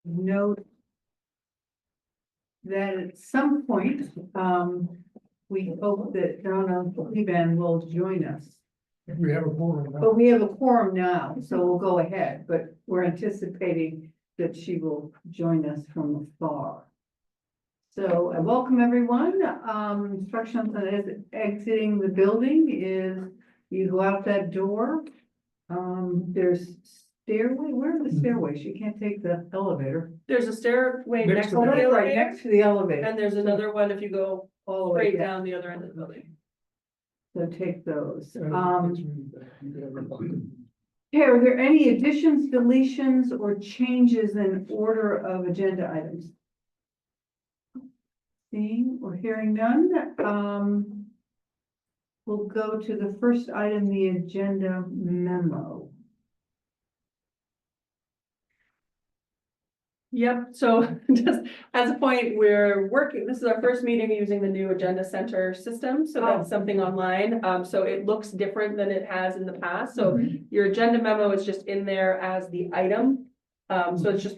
note that at some point, we hope that Donna Levan will join us. If we have a quorum. But we have a quorum now, so we'll go ahead, but we're anticipating that she will join us from afar. So I welcome everyone. Instructions on exiting the building is you go out that door. There's stairway, where are the stairways? You can't take the elevator. There's a stairway Next next to to Oh, the that's right, elevator, next to the elevator, and there's another one if you go all the way straight down. down the other end of the building. So take those. It's really bad. You could have a- Okay, are there any additions, deletions, or changes in order of agenda items? Seeing or hearing none, we'll go to the first item, the agenda memo. Yep, so just as a point, we're working, this is our first meeting using the new Agenda Center system, so that's something online. So it looks different than it has in the past, so your agenda memo is just in there as the item. So it's just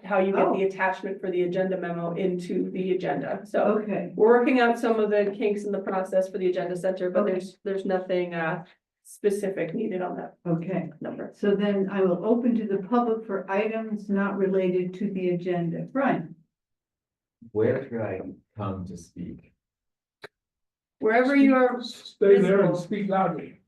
how you get the attachment for the agenda memo into the agenda, so. Okay, We're working out some of the kinks in the process for the Agenda Center, but Okay. there's nothing specific needed on that okay. number. So then I will open to the public for items not related to the agenda. Brian? Where should I come to speak? Wherever you are, Stay there and visible. speak loudly.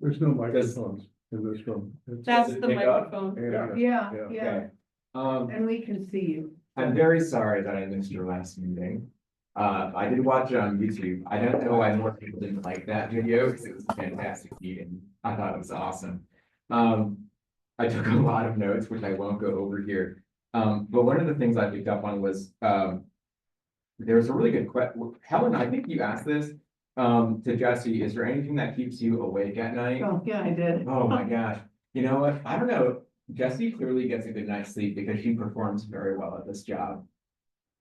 There's no microphones in this room. It's- That's Does it the pick up? microphone. Yeah. Yeah, Yeah. yeah, Okay. and we can see you. I'm very sorry that I missed your last meeting. I did watch it on YouTube. I don't know why more people didn't like that video because it was a fantastic meeting. I thought it was awesome. I took a lot of notes, which I won't go over here. But one of the things I picked up on was, there's a really good question. Helen, I think you asked this, to Jesse, is there anything that keeps you awake at night? Oh, yeah, I did. Oh my gosh, you know what? I don't know. Jessie clearly gets a good night's sleep because she performs very well at this job.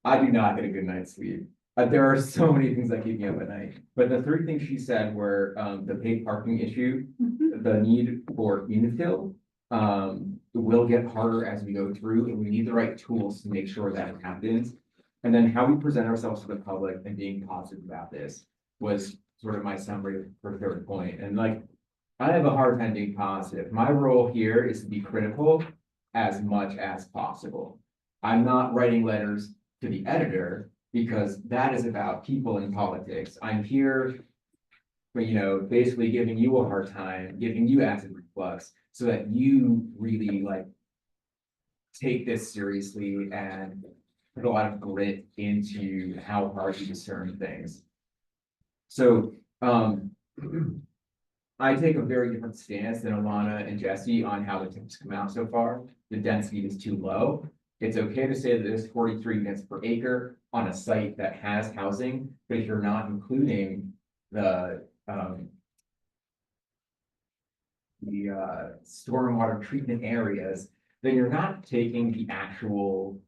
I do not get a good night's sleep. There are so many things that keep me up at night, but the three things she said were, the paid parking issue, Mhm. the need for infill, will get harder as we go through, and we need the right tools to make sure that happens. And then how we present ourselves to the public and being positive about this was sort of my summary for third point. And like, I have a hard time being positive. My role here is to be critical as much as possible. I'm not writing letters to the editor because that is about people in politics. I'm here, but basically giving you a hard time, giving you acid reflux so that you really like take this seriously and put a lot of grit into how hard you discern things. So, I take a very different stance than Alana and Jesse on how the tips come out so far. The density is too low. It's okay to say that there's 43 units per acre on a site that has housing, but if you're not including the stormwater treatment areas, then you're not taking the actual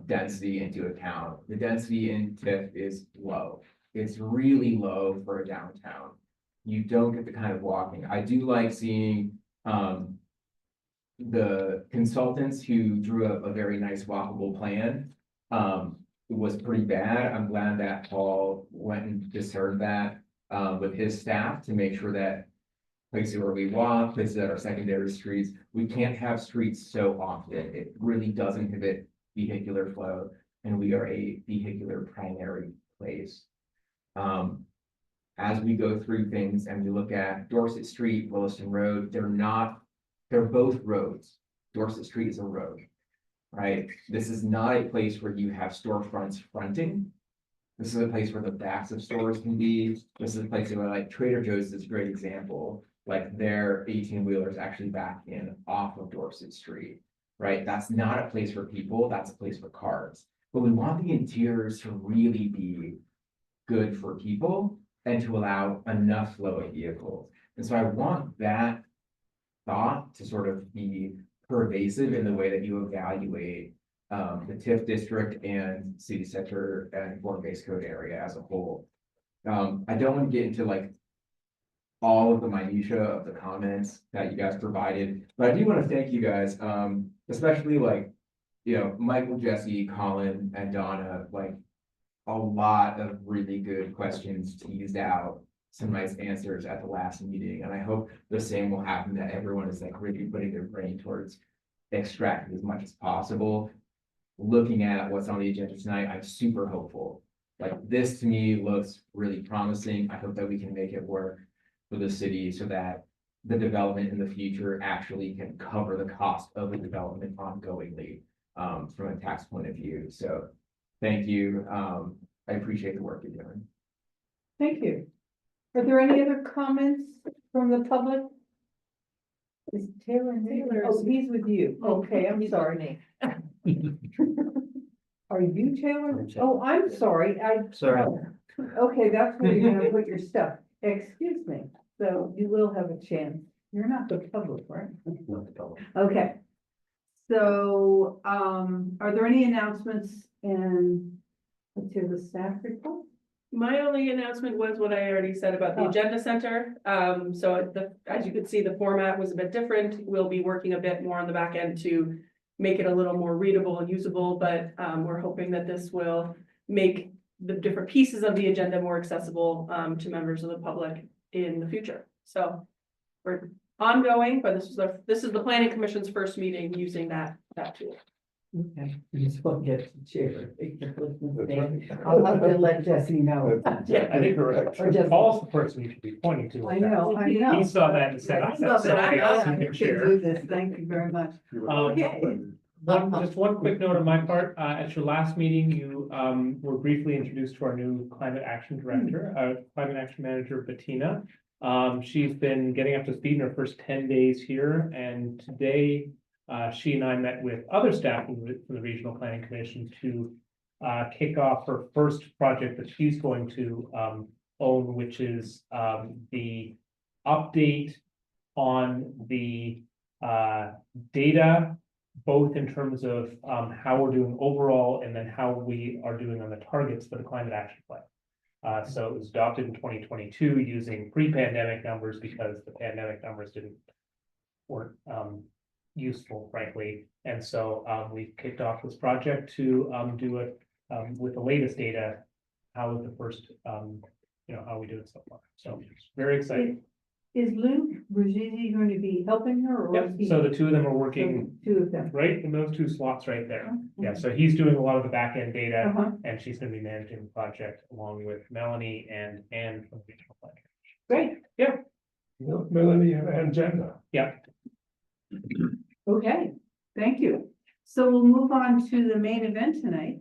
density into account. The density in TIF is low. It's really low for a downtown. You don't get the kind of walking. I do like seeing the consultants who drew up a very nice walkable plan. It was pretty bad. I'm glad that Paul went and discerned that with his staff to make sure that places where we walk, places that are secondary streets, we can't have streets so often. It really does inhibit vehicular flow, and we are a vehicular primary place. As we go through things and we look at Dorset Street, Williston Road, they're both roads. Dorset Street is a road, right? This is not a place where you have storefronts fronting. This is a place where the backs of stores can be. This is a place where like Trader Joe's is a great example. Like their 18-wheelers actually back in off of Dorset Street, right? That's not a place for people, that's a place for cars. But we want the interiors to really be good for people and to allow enough flow of vehicles. And so I want that thought to sort of be pervasive in the way that you evaluate the TIF district and city center and form-based code area as a whole. I don't want to get into like all of the minutia of the comments that you guys provided, but I do want to thank you guys, especially like, Michael, Jesse, Colin, and Donna, like, a lot of really good questions teased out, some nice answers at the last meeting, and I hope the same will happen, that everyone is like really putting their brain towards extracting as much as possible. Looking at what's on the agenda tonight, I'm super hopeful. Like, this to me looks really promising. I hope that we can make it work for the city so that the development in the future actually can cover the cost of the development ongoingly, from a tax point of view. So thank you. I appreciate the work you're doing. Thank you. Are there any other comments from the public? Is Taylor? Oh, he's with you. Okay, I'm sorry. Are you Taylor? Oh, I'm sorry. Sorry. Okay, that's where you're gonna put your stuff. Excuse me. So you will have a chance. You're not the public, right? Not the public. Okay. So, are there any announcements to the staff report? My only announcement was what I already said about the Oh. agenda center. So as you can see, the format was a bit different. We'll be working a bit more on the back end to make it a little more readable and usable, but we're hoping that this will make the different pieces of the agenda more accessible to members of the public in the future. So we're ongoing, but this is the planning commission's first meeting using that tool. Okay, you just won't get to chair. That's right. I'll have to let Jesse know. Yeah, I think correct. Or just- Paul's the person you should be pointing to. I know, I know. He saw that and said, Yeah, I he know saw that. somebody else who I can can share. do this. Thank you very much. Okay. Just one quick note on my part, at your last meeting, you, were briefly introduced to our new climate action director, climate action manager, Bettina. She's been getting up to speed in her first 10 days here, and today, she and I met with other staff from the Regional Planning Commission to kick off her first project that she's going to own, which is the update on the data, both in terms of how we're doing overall and then how we are doing on the targets for the climate action plan. So it was adopted in 2022 using pre-pandemic numbers because the pandemic numbers weren't useful, frankly. And so we kicked off this project to do it with the latest data. How was the first, how we do it so far? So very exciting. Is Lou Brzezinski going to be helping her or? Yep, is he- so the two of them are So working two of them. right in those two slots right there. Oh, Yeah, so he's doing a lot of the back end data Uh-huh. and she's gonna be managing the project along with Melanie and Anne from the regional planning. Great, Melanie and Jenna. Yeah, okay, thank you. So we'll move on to the main event tonight.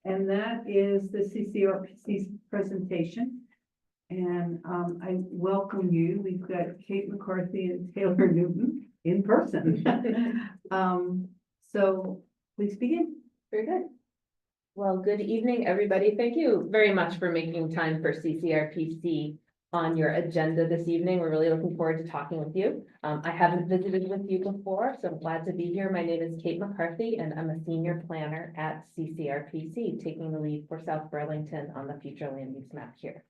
And that is the CCRPC's presentation. And I welcome you. We've got Kate McCarthy and Taylor Newton in person. So please begin. Very good. Well, good evening, everybody. Thank you very much for making time for CCRPC on your agenda this evening. We're really looking forward to talking with you. I haven't visited with you before, so I'm glad to be here. My name is Kate McCarthy, and I'm a senior planner at CCRPC, taking the lead for South Burlington on the future land use map here.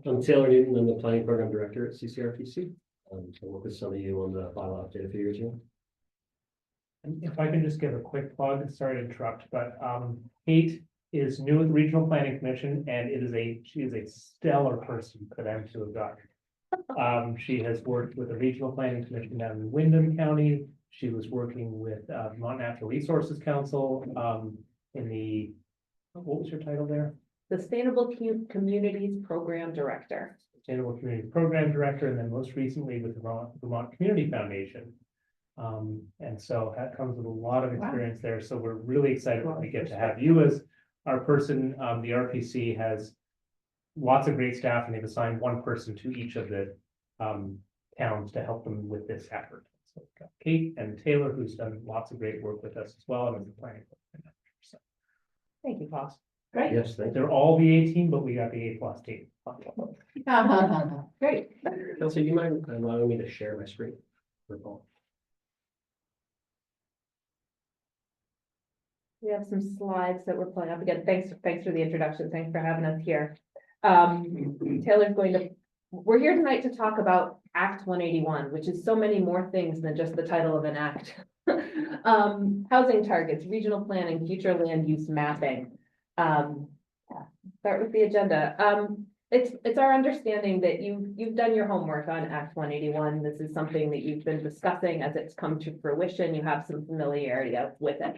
I'm Taylor Newton. I'm the planning program director at CCRPC. So I work with some of you on the bylaw update a few years ago. and if I can just give a quick plug, sorry to interrupt, but Kate is new at the Regional Planning Commission and she is a stellar person for them to have gotten. She has worked with the Regional Planning Commission down in Windham County. She was working with Vermont Natural Resources Council in the, what was your title there? Sustainable Communities Program Director. Sustainable Community Program Director, and then most recently with the Vermont Community Foundation. And so that comes with a lot of experience there. So we're really excited when we get to have you as our person. The RPC has lots of great staff and they've assigned one person to each of the towns to help them with this effort. So we've got Kate and Taylor, who's done lots of great work with us as well, and is the planning. So Thank you, Paul. Great. Yes, thank you. they're all the A team, but we got the A+ team. Great. Kelsey, do you mind allowing me to share my screen? For Paul? We have some slides that we're pulling up again. Thanks for the introduction. Thanks for having us here. Taylor's going to we're here tonight to talk about Act 181, which is so many more things than just the title of an act. Housing targets, regional planning, future land use mapping. Start with the agenda. It's our understanding that you've done your homework on Act 181. This is something that you've been discussing as it's come to fruition. You have some familiarity with it.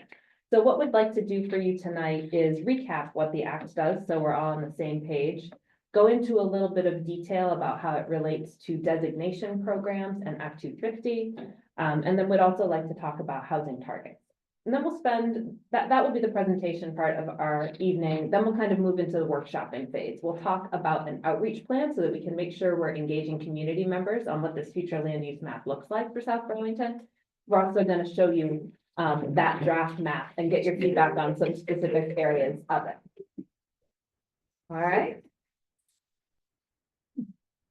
So what we'd like to do for you tonight is recap what the act does, so we're all on the same page. Go into a little bit of detail about how it relates to designation programs and Act 250. And then we'd also like to talk about housing targets. And then we'll spend, that will be the presentation part of our evening. Then we'll kind of move into the workshopping phase. We'll talk about an outreach plan so that we can make sure we're engaging community members on what this future land use map looks like for South Burlington. We're also going to show you that draft map and get your feedback on some specific areas of it. All right.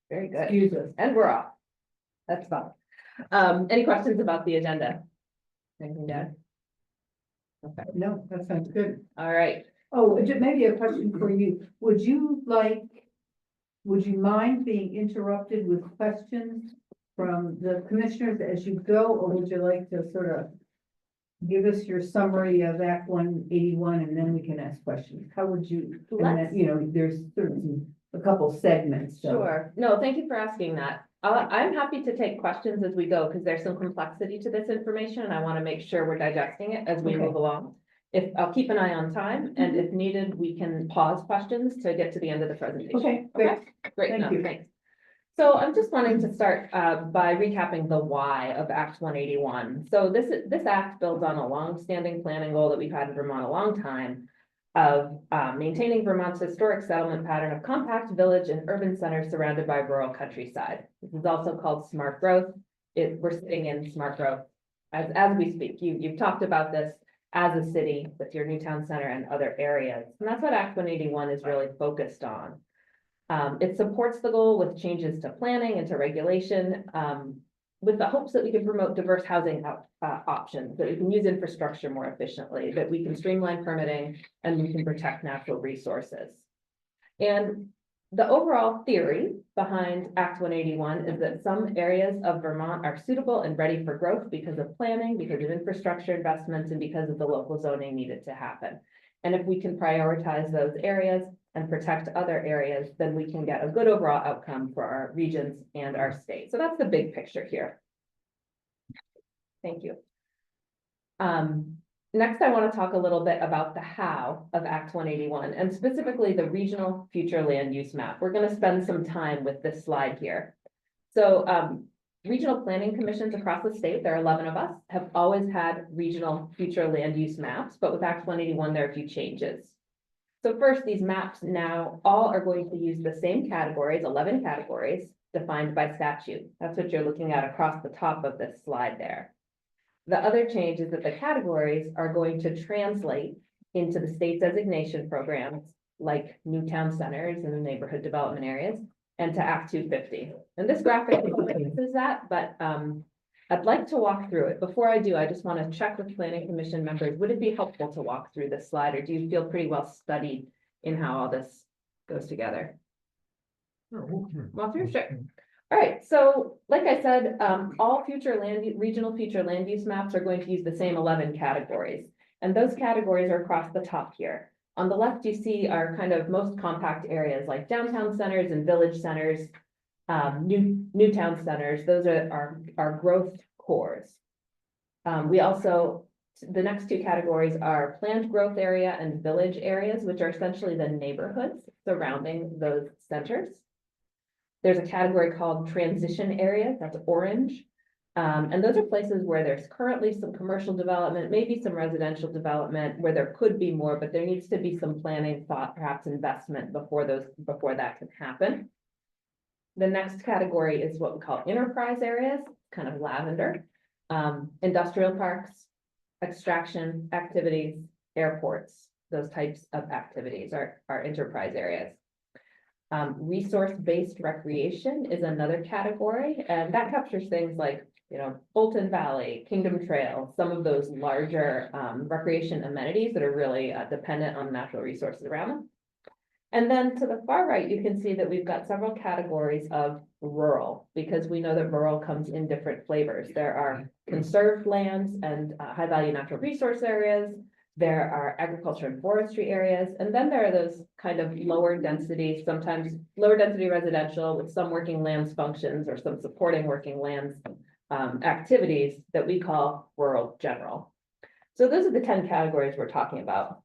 Very good. Excuse us. And we're off. That's fun. Any questions about the agenda? Anything, Dad? Okay, No, that sounds good. all right. Oh, maybe a question for you. Would you mind being interrupted with questions from the commissioners as you go, or would you like to sort of give us your summary of Act 181 and then we can ask questions? How would you, and then, you know, there's certain, a couple segments, so. Sure. No, thank you for asking that. I'm happy to take questions as we go because there's some complexity to this information and I want to make sure we're digesting it as we Okay. move along. I'll keep an eye on time and if needed, we can pause questions to get to the end of the presentation. Okay, great. Great, Thank no, you. thanks. So I'm just wanting to start by recapping the why of Act 181. So this act builds on a long-standing planning goal that we've had in Vermont a long time of maintaining Vermont's historic settlement pattern of compact village and urban centers surrounded by rural countryside. This is also called smart growth. We're sitting in smart growth as we speak. You've talked about this as a city with your Newtown Center and other areas. And that's what Act 181 is really focused on. It supports the goal with changes to planning and to regulation, with the hopes that we can promote diverse housing options, that we can use infrastructure more efficiently, that we can streamline permitting, and we can protect natural resources. And the overall theory behind Act 181 is that some areas of Vermont are suitable and ready for growth because of planning, because of infrastructure investments, and because of the local zoning needed to happen. And if we can prioritize those areas and protect other areas, then we can get a good overall outcome for our regions and our state. So that's the big picture here. Thank you. Next, I want to talk a little bit about the how of Act 181 and specifically the regional future land use map. We're going to spend some time with this slide here. So regional planning commissions across the state, there are 11 of us, have always had regional future land use maps, but with Act 181, there are a few changes. So first, these maps now all are going to use the same categories, 11 categories defined by statute. That's what you're looking at across the top of this slide there. The other change is that the categories are going to translate into the state designation programs like Newtown centers and the neighborhood development areas and to Act 250. And this graphic is that, but I'd like to walk through it. Before I do, I just want to check with Planning Commission members. Would it be helpful to walk through this slide, or do you feel pretty well studied in how all this goes together? Walk through, sure. All right, so like I said, all regional future land use maps are going to use the same 11 categories. And those categories are across the top here. On the left, you see our kind of most compact areas like downtown centers and village centers. Newtown centers, those are our growth cores. We also, the next two categories are planned growth area and village areas, which are essentially the neighborhoods surrounding those centers. There's a category called transition areas, that's orange. And those are places where there's currently some commercial development, maybe some residential development where there could be more, but there needs to be some planning, thought, perhaps investment before that can happen. The next category is what we call enterprise areas, kind of lavender, industrial parks, extraction activities, airports, those types of activities are enterprise areas. Resource-based recreation is another category, and that captures things like, you know, Bolton Valley, Kingdom Trail, some of those larger recreation amenities that are really dependent on natural resources around them. And then to the far right, you can see that we've got several categories of rural, because we know that rural comes in different flavors. There are conserved lands and high value natural resource areas. There are agriculture and forestry areas, and then there are those kind of lower density, sometimes lower density residential with some working lands functions or some supporting working lands activities that we call rural general. So those are the 10 categories we're talking about.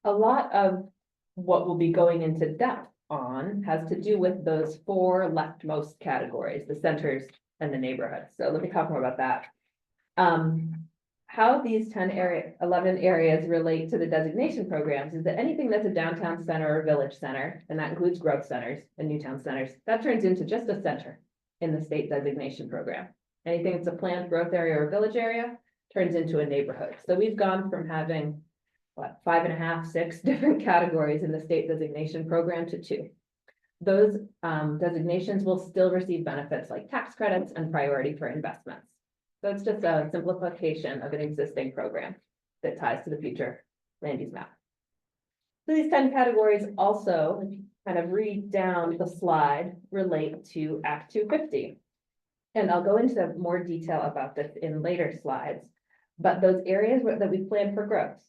A lot of what we'll be going into depth on has to do with those 4 leftmost categories, the centers and the neighborhoods. So let me talk more about that. How these 11 areas relate to the designation programs is that anything that's a downtown center or village center, and that includes growth centers and new town centers, that turns into just a center in the state designation program. Anything that's a planned growth area or village area turns into a neighborhood. So we've gone from having 5.5, 6 different categories in the state designation program to 2. Those designations will still receive benefits like tax credits and priority for investments. So it's just a simplification of an existing program that ties to the future land use map. So these 10 categories also, kind of read down the slide, relate to Act 250. And I'll go into more detail about this in later slides, but those areas that we plan for growth,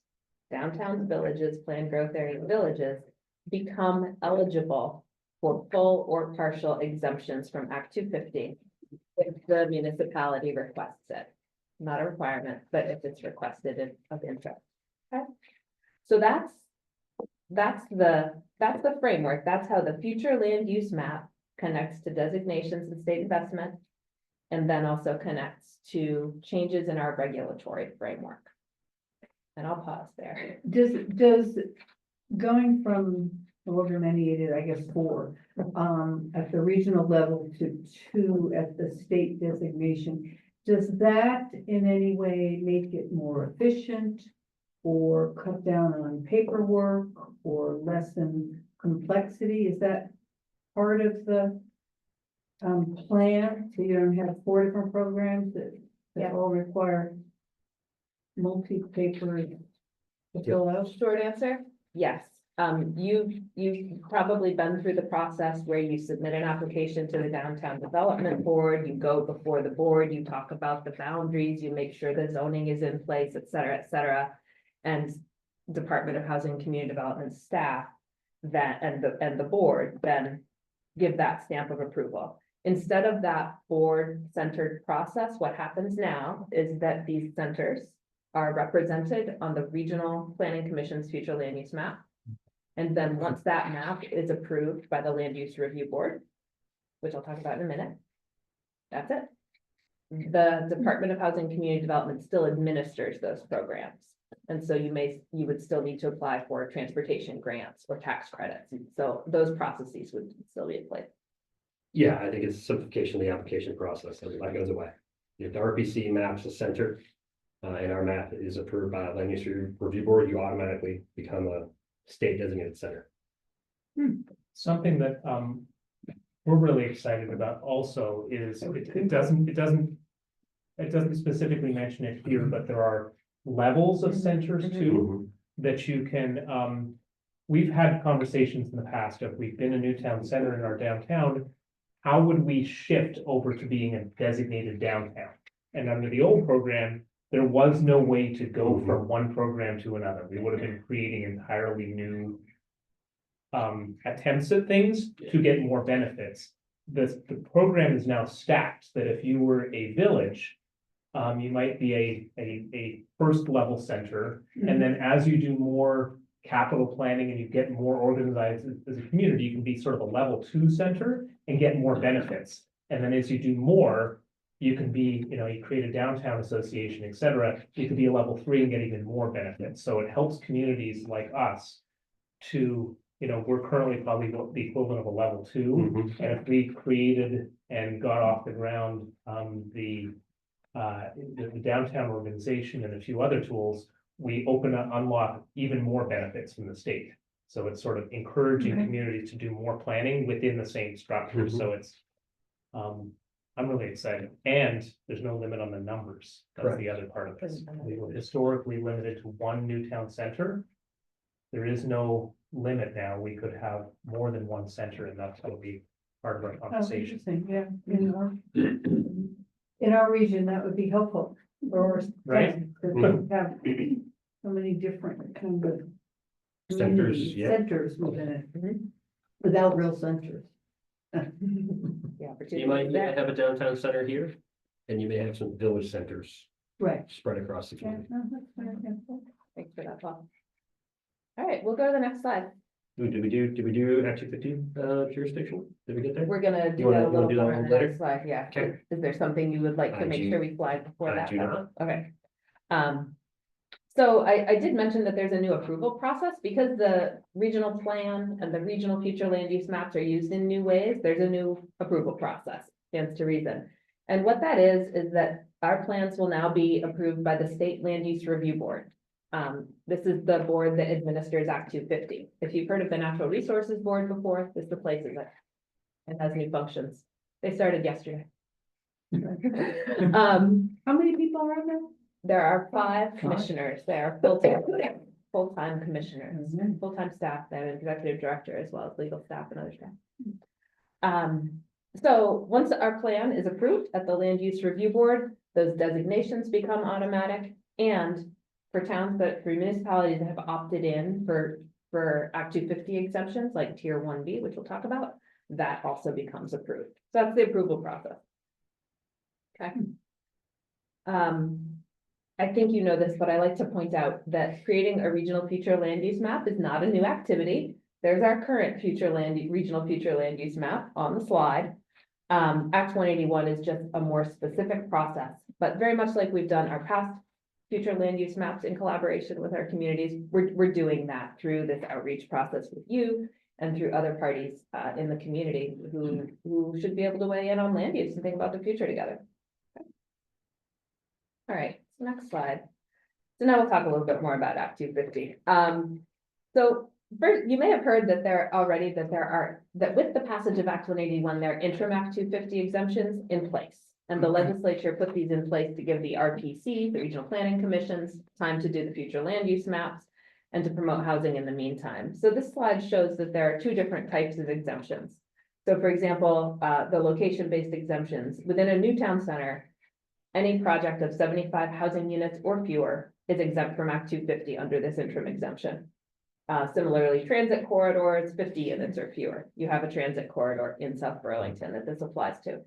downtowns, villages, planned growth area villages, become eligible for full or partial exemptions from Act 250 if the municipality requests it. Not a requirement, but if it's requested of interest. Okay, so that's the framework. That's how the future land use map connects to designations and state investment, and then also connects to changes in our regulatory framework. And I'll pause there. Does going from however many it is, I guess 4, at the regional level to 2 at the state designation, does that in any way make it more efficient or cut down on paperwork or lessen complexity? Is that part of the plan? So you don't have 4 different programs that all require multi-paper to fill out? Short answer, yes. You've probably been through the process where you submit an application to the Downtown Development Board, you go before the board, you talk about the boundaries, you make sure the zoning is in place, et cetera, and Department of Housing and Community Development staff and the board then give that stamp of approval. Instead of that board-centered process, what happens now is that these centers are represented on the Regional Planning Commission's future land use map. And then once that map is approved by the Land Use Review Board, which I'll talk about in a minute, that's it. The Department of Housing and Community Development still administers those programs. And so you would still need to apply for transportation grants or tax credits. So those processes would still be in place. Yeah, I think it's simplification of the application process, and that goes away. If the RPC maps a center, and our map is approved by the Land Use Review Board, you automatically become a state designated center. Something that we're really excited about also is it doesn't specifically mention it here, but there are levels of centers too that you can we've had conversations in the past of we've been a new town center in our downtown. How would we shift over to being a designated downtown? And under the old program, there was no way to go from one program to another. We would have been creating entirely new attempts at things to get more benefits. The program is now stacked that if you were a village, you might be a first level center. And then as you do more capital planning and you get more organized as a community, you can be sort of a level 2 center and get more benefits. And then as you do more, you can be, you create a downtown association, et cetera. You could be a level 3 and get even more benefits. So it helps communities like us to, we're currently probably the equivalent of a level 2. And if we created and got off the ground the downtown organization and a few other tools, we unlock even more benefits from the state. So it's sort of encouraging communities to do more planning within the same structure. So it's, I'm really excited, and there's no limit on the numbers. That's the other part of this. We were historically limited to 1 new town center. There is no limit now, we could have more than one center, and that's gonna be part of our Oh, conversation. interesting, yeah, in our region, that would be helpful, or. Right. Because we have so many different kind of. Centers, community yeah. Centers within it, Mhm. without real centers. The opportunity You might is there. have a downtown center here, and you may have some village centers Right. spread across the Yeah, community. no, that's fair, yeah. Thanks for that, Paul. All right, we'll go to the next slide. Did we do Act 250 jurisdiction? Did we get there? We're gonna do wanna- that a you wanna little do that more one in the later? next slide, yeah. Okay. Is there something you would like to I make do- sure we flag before I that? do though? not. Okay. So I did mention that there's a new approval process because the regional plan and the regional future land use maps are used in new ways. There's a new approval process, stands to reason. And what that is that our plans will now be approved by the State Land Use Review Board. This is the board that administers Act 250. If you've heard of the Natural Resources Board before, this replaces it. It has new functions. They started yesterday. How many people are on there? There are 5 commissioners, they are full-time commissioners, Mhm. full-time staff, they have an executive director as well as legal staff and other staff. So once our plan is approved at the Land Use Review Board, those designations become automatic. And for towns for municipalities that have opted in for Act 250 exemptions, like Tier 1B, which we'll talk about, that also becomes approved. So that's the approval process. Okay. I think you know this, but I like to point out that creating a regional future land use map is not a new activity. There's our current regional future land use map on the slide. Act 181 is just a more specific process, but very much like we've done our past future land use maps in collaboration with our communities, we're doing that through this outreach process with you and through other parties in the community who should be able to weigh in on land use and think about the future together. Okay. All right, next slide. So now we'll talk a little bit more about Act 250. So first, you may have heard that that with the passage of Act 181, there are interim Act 250 exemptions in place. And the legislature put these in place to give the RPC, the Regional Planning Commissions, time to do the future land use maps and to promote housing in the meantime. So this slide shows that there are 2 different types of exemptions. So for example, the location-based exemptions within a new town center, any project of 75 housing units or fewer is exempt from Act 250 under this interim exemption. Similarly, transit corridors, 50 units or fewer. You have a transit corridor in South Burlington that this applies to.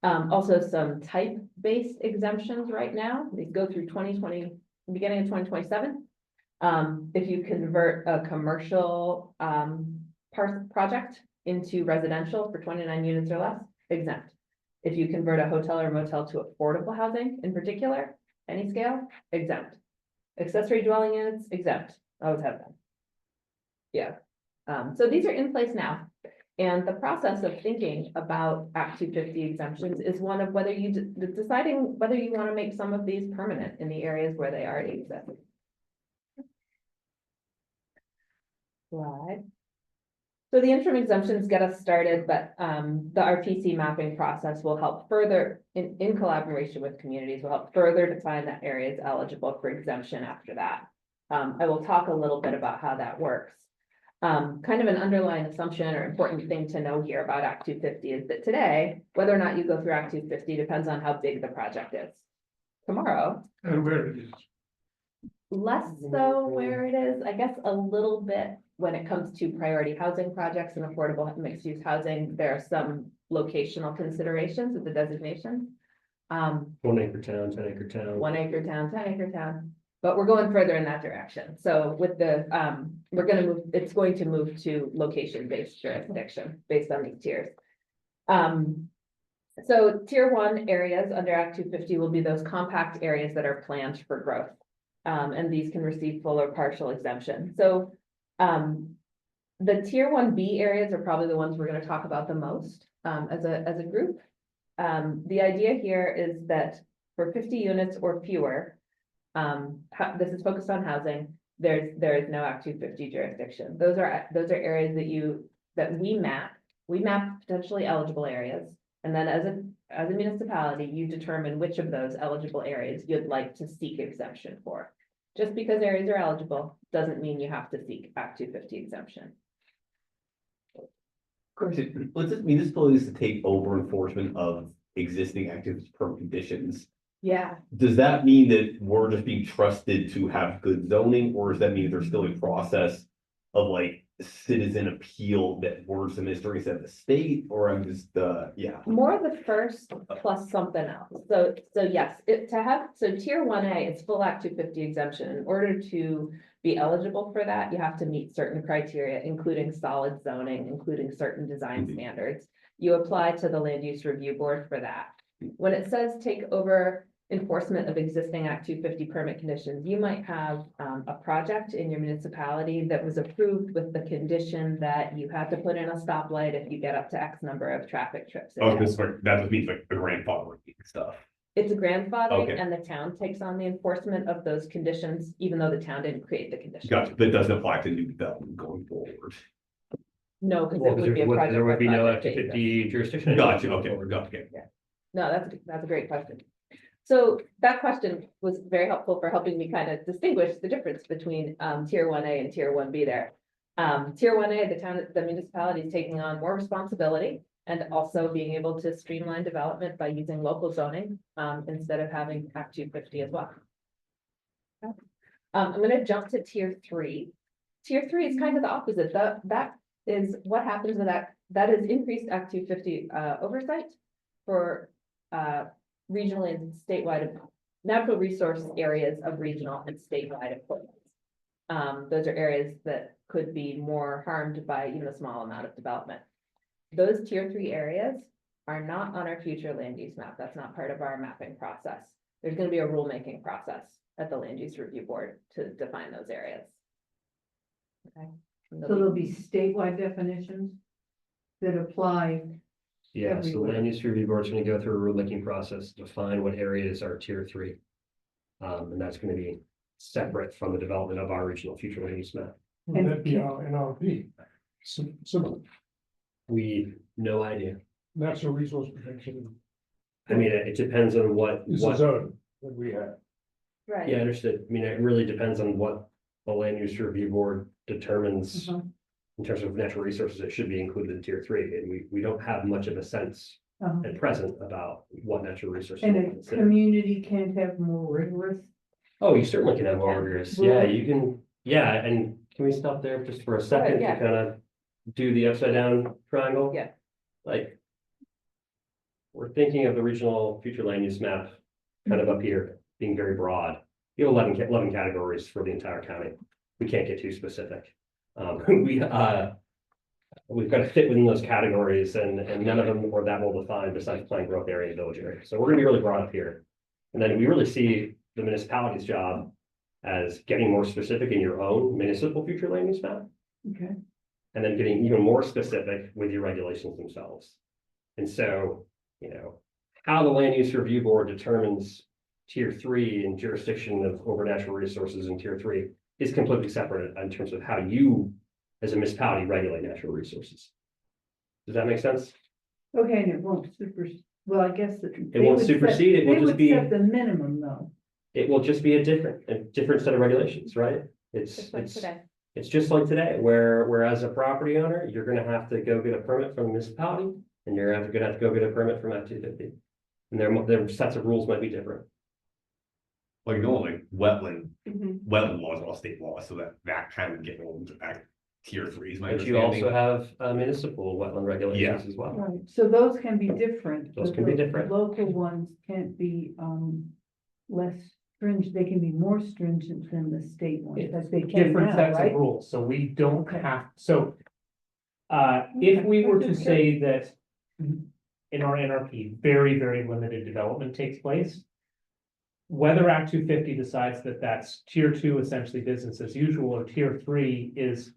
Also some type-based exemptions right now. These go through 2020, beginning of 2027. If you convert a commercial project into residential for 29 units or less, exempt. If you convert a hotel or motel to affordable housing in particular, any scale, exempt. Accessory dwelling units, exempt. Always have them. Yeah. So these are in place now. And the process of thinking about Act 250 exemptions is one of whether deciding whether you want to make some of these permanent in the areas where they already exist. Slide. So the interim exemptions get us started, but the RPC mapping process will help further, in collaboration with communities, will help further define that area is eligible for exemption after that. I will talk a little bit about how that works. Kind of an underlying assumption or important thing to know here about Act 250 is that today, whether or not you go through Act 250 depends on how big the project is. Tomorrow, And where it is. less so where it is, I guess a little bit when it comes to priority housing projects and affordable mixed-use housing, there are some locational considerations with the designation. 1 acre town, 10 acre town. 1 acre town, 10 acre town, but we're going further in that direction. So with the, it's going to move to location-based jurisdiction based on these tiers. So tier 1 areas under Act 250 will be those compact areas that are planned for growth. And these can receive full or partial exemption. So the tier 1B areas are probably the ones we're going to talk about the most as a group. The idea here is that for 50 units or fewer, this is focused on housing. There is no Act 250 jurisdiction. Those are areas that we map. We map potentially eligible areas, and then as a municipality, you determine which of those eligible areas you'd like to seek exemption for. Just because areas are eligible, doesn't mean you have to seek Act 250 exemption. Question, let's just municipalities to take over enforcement of existing active permit conditions. Yeah. Does that mean that we're just being trusted to have good zoning, or does that mean there's still a process of like citizen appeal that we're administering instead of the state, or I'm just, yeah. More the first plus something else. So yes, so tier 1A is full Act 250 exemption. In order to be eligible for that, you have to meet certain criteria, including solid zoning, including certain design standards. You apply to the Land Use Review Board for that. When it says take over enforcement of existing Act 250 permit conditions, you might have a project in your municipality that was approved with the condition that you had to put in a stoplight if you get up to X number of traffic trips. a day. That just means like the grandfathering stuff. It's a grandfathering Okay. and the town takes on the enforcement of those conditions, even though the town didn't create the condition. Gotcha, but it doesn't apply to new development going forward. No, because Well, it would be a project. there would be no by Act project basis. 250 jurisdiction. Gotcha, okay, gotcha. No, that's a great question. So that question was very helpful for helping me kind of distinguish the difference between tier 1A and tier 1B there. Tier 1A, the municipality is taking on more responsibility and also being able to streamline development by using local zoning instead of having Act 250 as well. I'm going to jump to tier 3. Tier 3 is kind of the opposite. That is what happens with that is increased Act 250 oversight for regionally and statewide natural resource areas of regional and statewide importance. Those are areas that could be more harmed by even a small amount of development. Those tier 3 areas are not on our future land use map. That's not part of our mapping process. There's going to be a rulemaking process at the Land Use Review Board to define those areas. Okay. So there'll be statewide definitions that apply. Yeah, so the everywhere. Land Use Review Board's gonna go through a rulemaking process, to define what areas are tier 3. And that's gonna be separate from the development of our regional future land use map. And Would that be our NRP? Similar, No idea. natural resource protection, I mean, it depends on what, is a zone that we have. Right. yeah, understood. I mean, it really depends on what the Land Use Review Board determines Uh-huh. in terms of natural resources that should be included in tier 3. And we don't have much of a sense at present about what natural resources. And we'll a consider. community can't have more rigorous. Oh, you certainly can have more rigorous. Yeah, Right. you can, yeah, and can we stop there just for a second to yeah. kind of do the upside down triangle? Yeah. Like. We're thinking of the regional future land use map kind of up here, being very broad. You have 11 categories for the entire county. We can't get too specific. We've got to fit within those categories and none of them are that well defined besides planned growth area and village area. So we're gonna be really broad up here. And then we really see the municipality's job as getting more specific in your own municipal future land use map. Okay. And then getting even more specific with your regulations themselves. And so, how the Land Use Review Board determines tier 3 and jurisdiction of over natural resources in tier 3 is completely separate in terms of how you, as a municipality, regulate natural resources. Does that make sense? Okay, and it won't well, I guess. It won't supersede, it will just be, Set the minimum though. it will just be a different set of regulations, right? Just like today. It's just like today, where as a property owner, you're gonna have to go get a permit from the municipality, and you're gonna have to go get a permit from Act 250. And their sets of rules might be different. Like, wetland Mhm. laws are all state laws, so that kind of get into back tier 3 is my But you understanding. also have municipal wetland regulations as well. Right, so those can be different. Those but can be the different. Local ones can't be less stringent, they can be more stringent than the state ones, as they can Different now, sets of right? rules, so we don't Okay. have, so. If Okay, we were that's to okay. say that in our NRP, very, very limited development takes place. Whether Act 250 decides that that's tier 2, essentially business as usual, or tier 3 is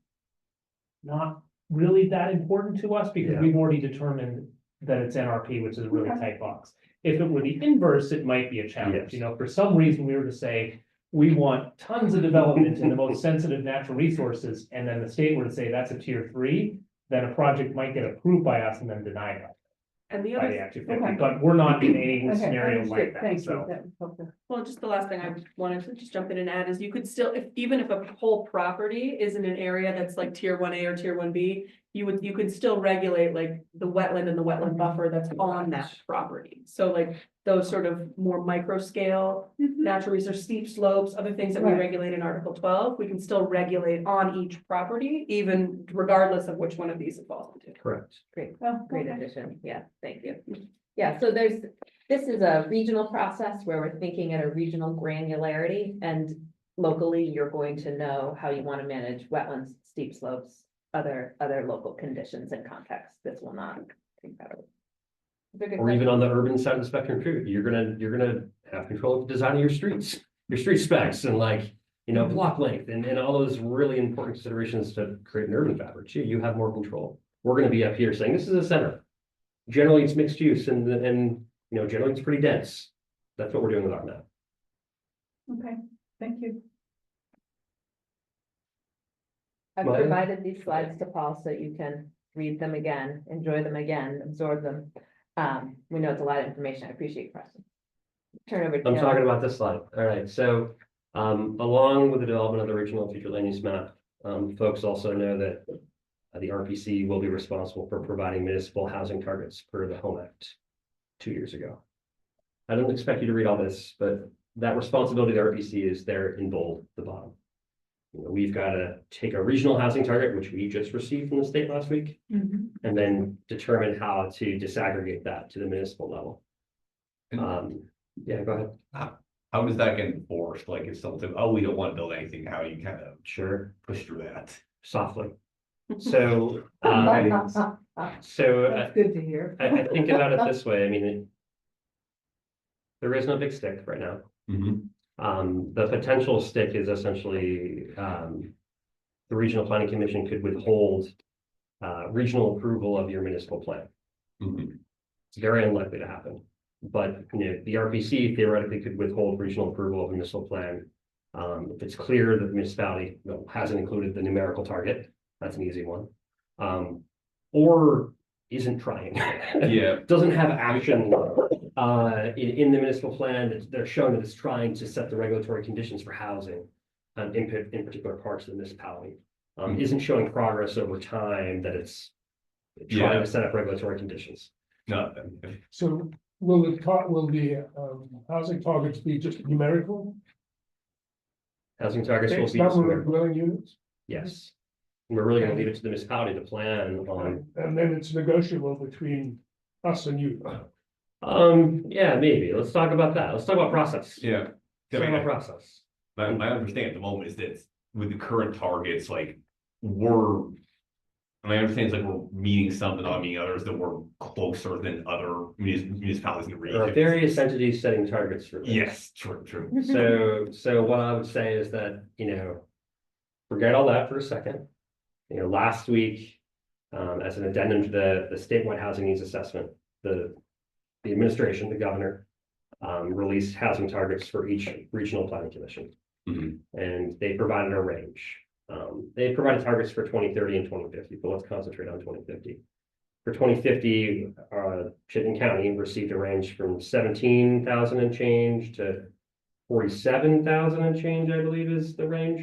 not really that important to us because Yeah. we've already determined that it's NRP, which is a really Okay. tight box. If it were the inverse, it might be a challenge, Yes. for some reason we were to say, we want tons of development in the most sensitive natural resources, and then the state were to say that's a tier 3, then a project might get approved by us and then denied us. And the by the other, Act 250, Okay. but we're not in any Okay, scenario understood. like that, Thank you. so. That was helpful. well, just the last thing I wanted to just jump in and add is you could still, even if a whole property is in an area that's like tier 1A or tier 1B, you could still regulate like the wetland and the wetland buffer that's on that property. So like those sort of more micro scale natural resource steep slopes, other things that we Right. regulate in Article 12, we can still regulate on each property, even regardless of which one of these it falls into. Correct. Great, Oh, great okay. addition. Yeah, thank you. Yeah, so this is a regional process where we're thinking at a regional granularity, and locally, you're going to know how you want to manage wetlands, steep slopes, other local conditions and contexts. This will not think about it. Or even on the urban side of the spectrum too, you're gonna have control of the design of your streets, your street specs and like, you know, block length and all those really important considerations to create an urban fabric. Too. You have more control. We're gonna be up here saying this is a center. Generally, it's mixed use and you know, generally it's pretty dense. That's what we're doing with our map. Okay, thank you. I've Well- provided these slides to Paul so you can read them again, enjoy them again, absorb them. We know it's a lot of information. I appreciate your question. Turn over to. I'm talking about this slide. All right, so along with the development of the regional future land use map, folks also know that the RPC will be responsible for providing municipal housing targets per the Home Act 2 years ago. I don't expect you to read all this, but that responsibility of the RPC is there in bold at the bottom. You know, we've got to take a regional housing target, which we just received from the state last week, and then determine how to disaggregate that to the municipal level. Yeah, go ahead. How does that get enforced? Like, if something, oh, we don't want to build anything, how you kind of Sure, push through that? softly. So, That's so good to hear. I think about it this way, I mean. There is no big stick right now. The potential stick is essentially, the regional planning commission could withhold. Regional approval of your municipal plan. It's very unlikely to happen. But, you know, the RPC theoretically could withhold regional approval of a municipal plan. If it's clear that the municipality, you know, hasn't included the numerical target, that's an easy one. Or isn't trying. Yeah. Doesn't have action in the municipal plan that they're showing that it's trying to set the regulatory conditions for housing. In particular parts of the municipality, isn't showing progress over time that it's trying to set up regulatory conditions. No. So will the housing targets be just numerical? Housing targets will X be, number of dwelling units, yes. We're really gonna leave it to the municipality to plan on, and then it's negotiable between us and you. yeah, maybe. Let's talk about that. Let's talk about process. Yeah. Let's I talk mean, about process. my understanding at the moment is that with the current targets, like, we're. And I understand it's like we're meeting some, but not meeting others, that we're closer than other municipalities in the There are region. various entities setting targets for this. Yes, true. So what I would say is that, you know, forget all that for a second. You know, last week, as an addendum to the statewide housing needs assessment, the administration, the governor, released housing targets for each regional planning commission. And they provided a range. They provided targets for 2030 and 2050, but let's concentrate on 2050. For 2050, Chittenden County received a range from 17,000 and change to 47,000 and change, I believe is the range.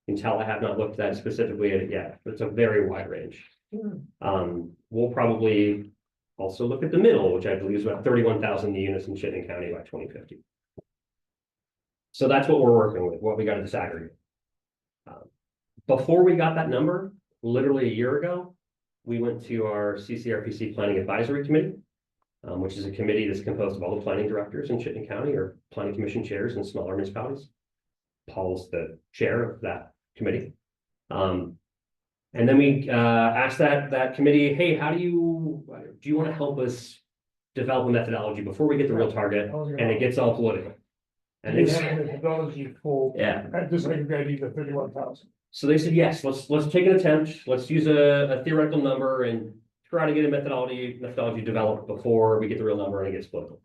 You can tell I have not looked that specifically at it yet, but it's a very wide range. We'll probably also look at the middle, which I believe is about 31,000 units in Chittenden County by 2050. So that's what we're working with, what we got to disaggregate. Before we got that number, literally a year ago, we went to our CCRPC Planning Advisory Committee, which is a committee that's composed of all the planning directors in Chittenden County or planning commission chairs in smaller municipalities. Paul's the chair of that committee. And then we asked that committee, hey, do you want to help us develop a methodology before we get the real target and it gets all political? And You they have a said, methodology for disaggregating the 31,000. so they said, yes, let's take an attempt. Let's use a theoretical number and try to get a methodology developed before we get the real number and it gets political.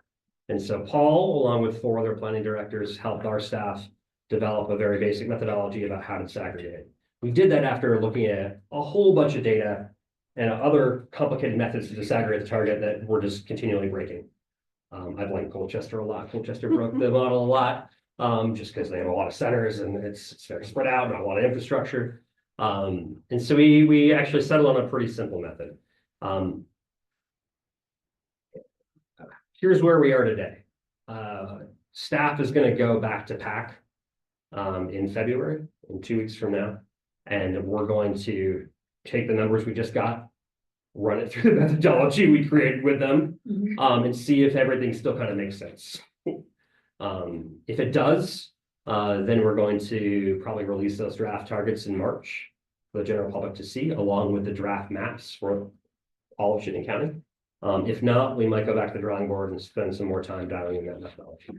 And so Paul, along with 4 other planning directors, helped our staff develop a very basic methodology about how to disaggregate. We did that after looking at a whole bunch of data and other complicated methods to disaggregate the target that we're just continually breaking. I've liked Colchester a lot. Colchester broke the model a lot, just because they have a lot of centers and it's very spread out, not a lot of infrastructure. And so we actually settled on a pretty simple method. Here's where we are today. Staff is going to go back to PAC in February, in 2 weeks from now. And we're going to take the numbers we just got, run it through the methodology we created with them, and see if everything still kind of makes sense. If it does, then we're going to probably release those draft targets in March for the general public to see, along with the draft maps for all of Chittenden County. If not, we might go back to the drawing board and spend some more time dialing in that methodology.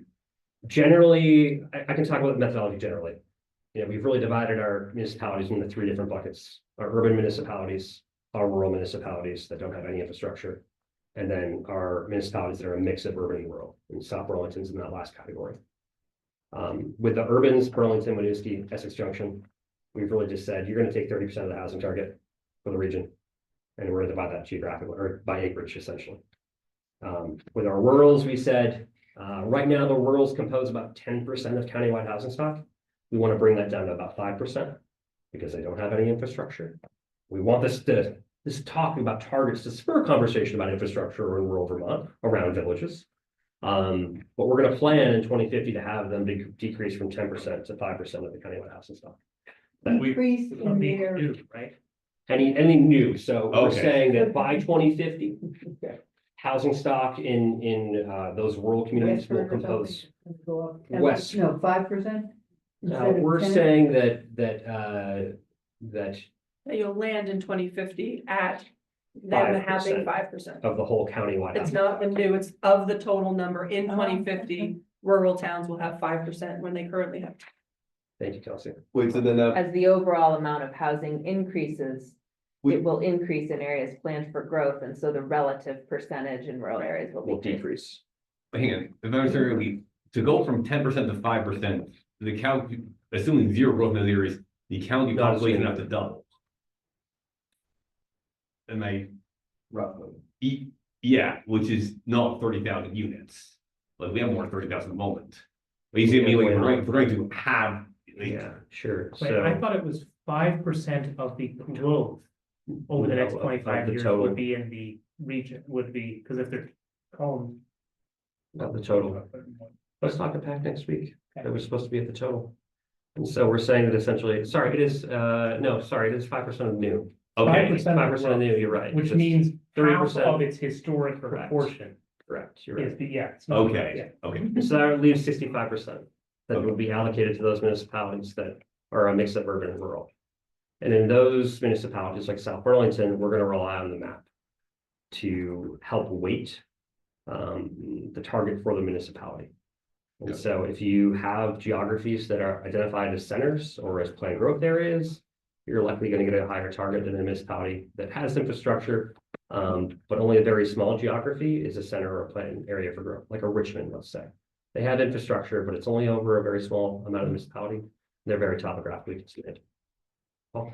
Generally, I can talk about the methodology generally. We've really divided our municipalities into 3 different buckets: our urban municipalities, our rural municipalities that don't have any infrastructure, and then our municipalities that are a mix of urban and rural. And South Burlington's in that last category. With the urbans, Burlington, Winooski, Essex Junction, we've really just said you're going to take 30% of the housing target for the region, and we're going to divide that geographically or by acreage essentially. With our rurals, we said right now the rurals compose about 10% of countywide housing stock. We want to bring that down to about 5% because they don't have any infrastructure. We want this talk about targets to spur conversation about infrastructure in rural Vermont around villages. But we're going to plan in 2050 to have them decrease from 10% to 5% of the countywide housing stock. Increase in their, Right? Anything new. So we're Okay. saying that by 2050, housing stock in those rural communities will Westford or compose. something, go up. West. No, 5%? We're saying that That you'll land in 2050 at them 5%. having 5%. of the whole countywide. It's housing not stock. the new, it's of the total number in Oh, 2050, rural towns will have 5% when they currently have. Thank you, Kelsey. Wait, so then, As the overall amount of housing increases, We- it will increase in areas planned for growth, and so the relative percentage in rural areas will Will decrease. decrease. hang on, if I'm understanding, to go from 10% to 5%, the county, assuming zero growth in those areas, the county Not population assuming. have to double. And Roughly. yeah, which is not 30,000 units. Like, we have more than 30,000 at the moment. But you see what I mean, like, we're going to have, like, Yeah, sure. Wait, I So thought it was 5% of the growth over the next No, of 25 the years total. would be in the region, would be, because if they're calling. of the total. Let's talk to PAC next week. It was supposed to be at the total. And so we're saying that essentially, sorry, it is, no, sorry, it is 5% of new. okay, 5% of new, you're right. Which It's means half 30%. of its historic Correct. proportion Correct, you're is right. the, yeah. it's not- okay, yeah. okay. And so that leaves 65% that would be allocated to those municipalities that are a mix of urban and rural. And in those municipalities like South Burlington, we're gonna rely on the map to help weight the target for the municipality. And Yeah. so if you have geographies that are identified as centers or as planned growth areas, you're likely gonna get a higher target than a municipality that has infrastructure, but only a very small geography is a center or a planned area for growth, like a Richmond, let's say. They have infrastructure, but it's only over a very small amount of municipality. They're very topographically constrained. Paul?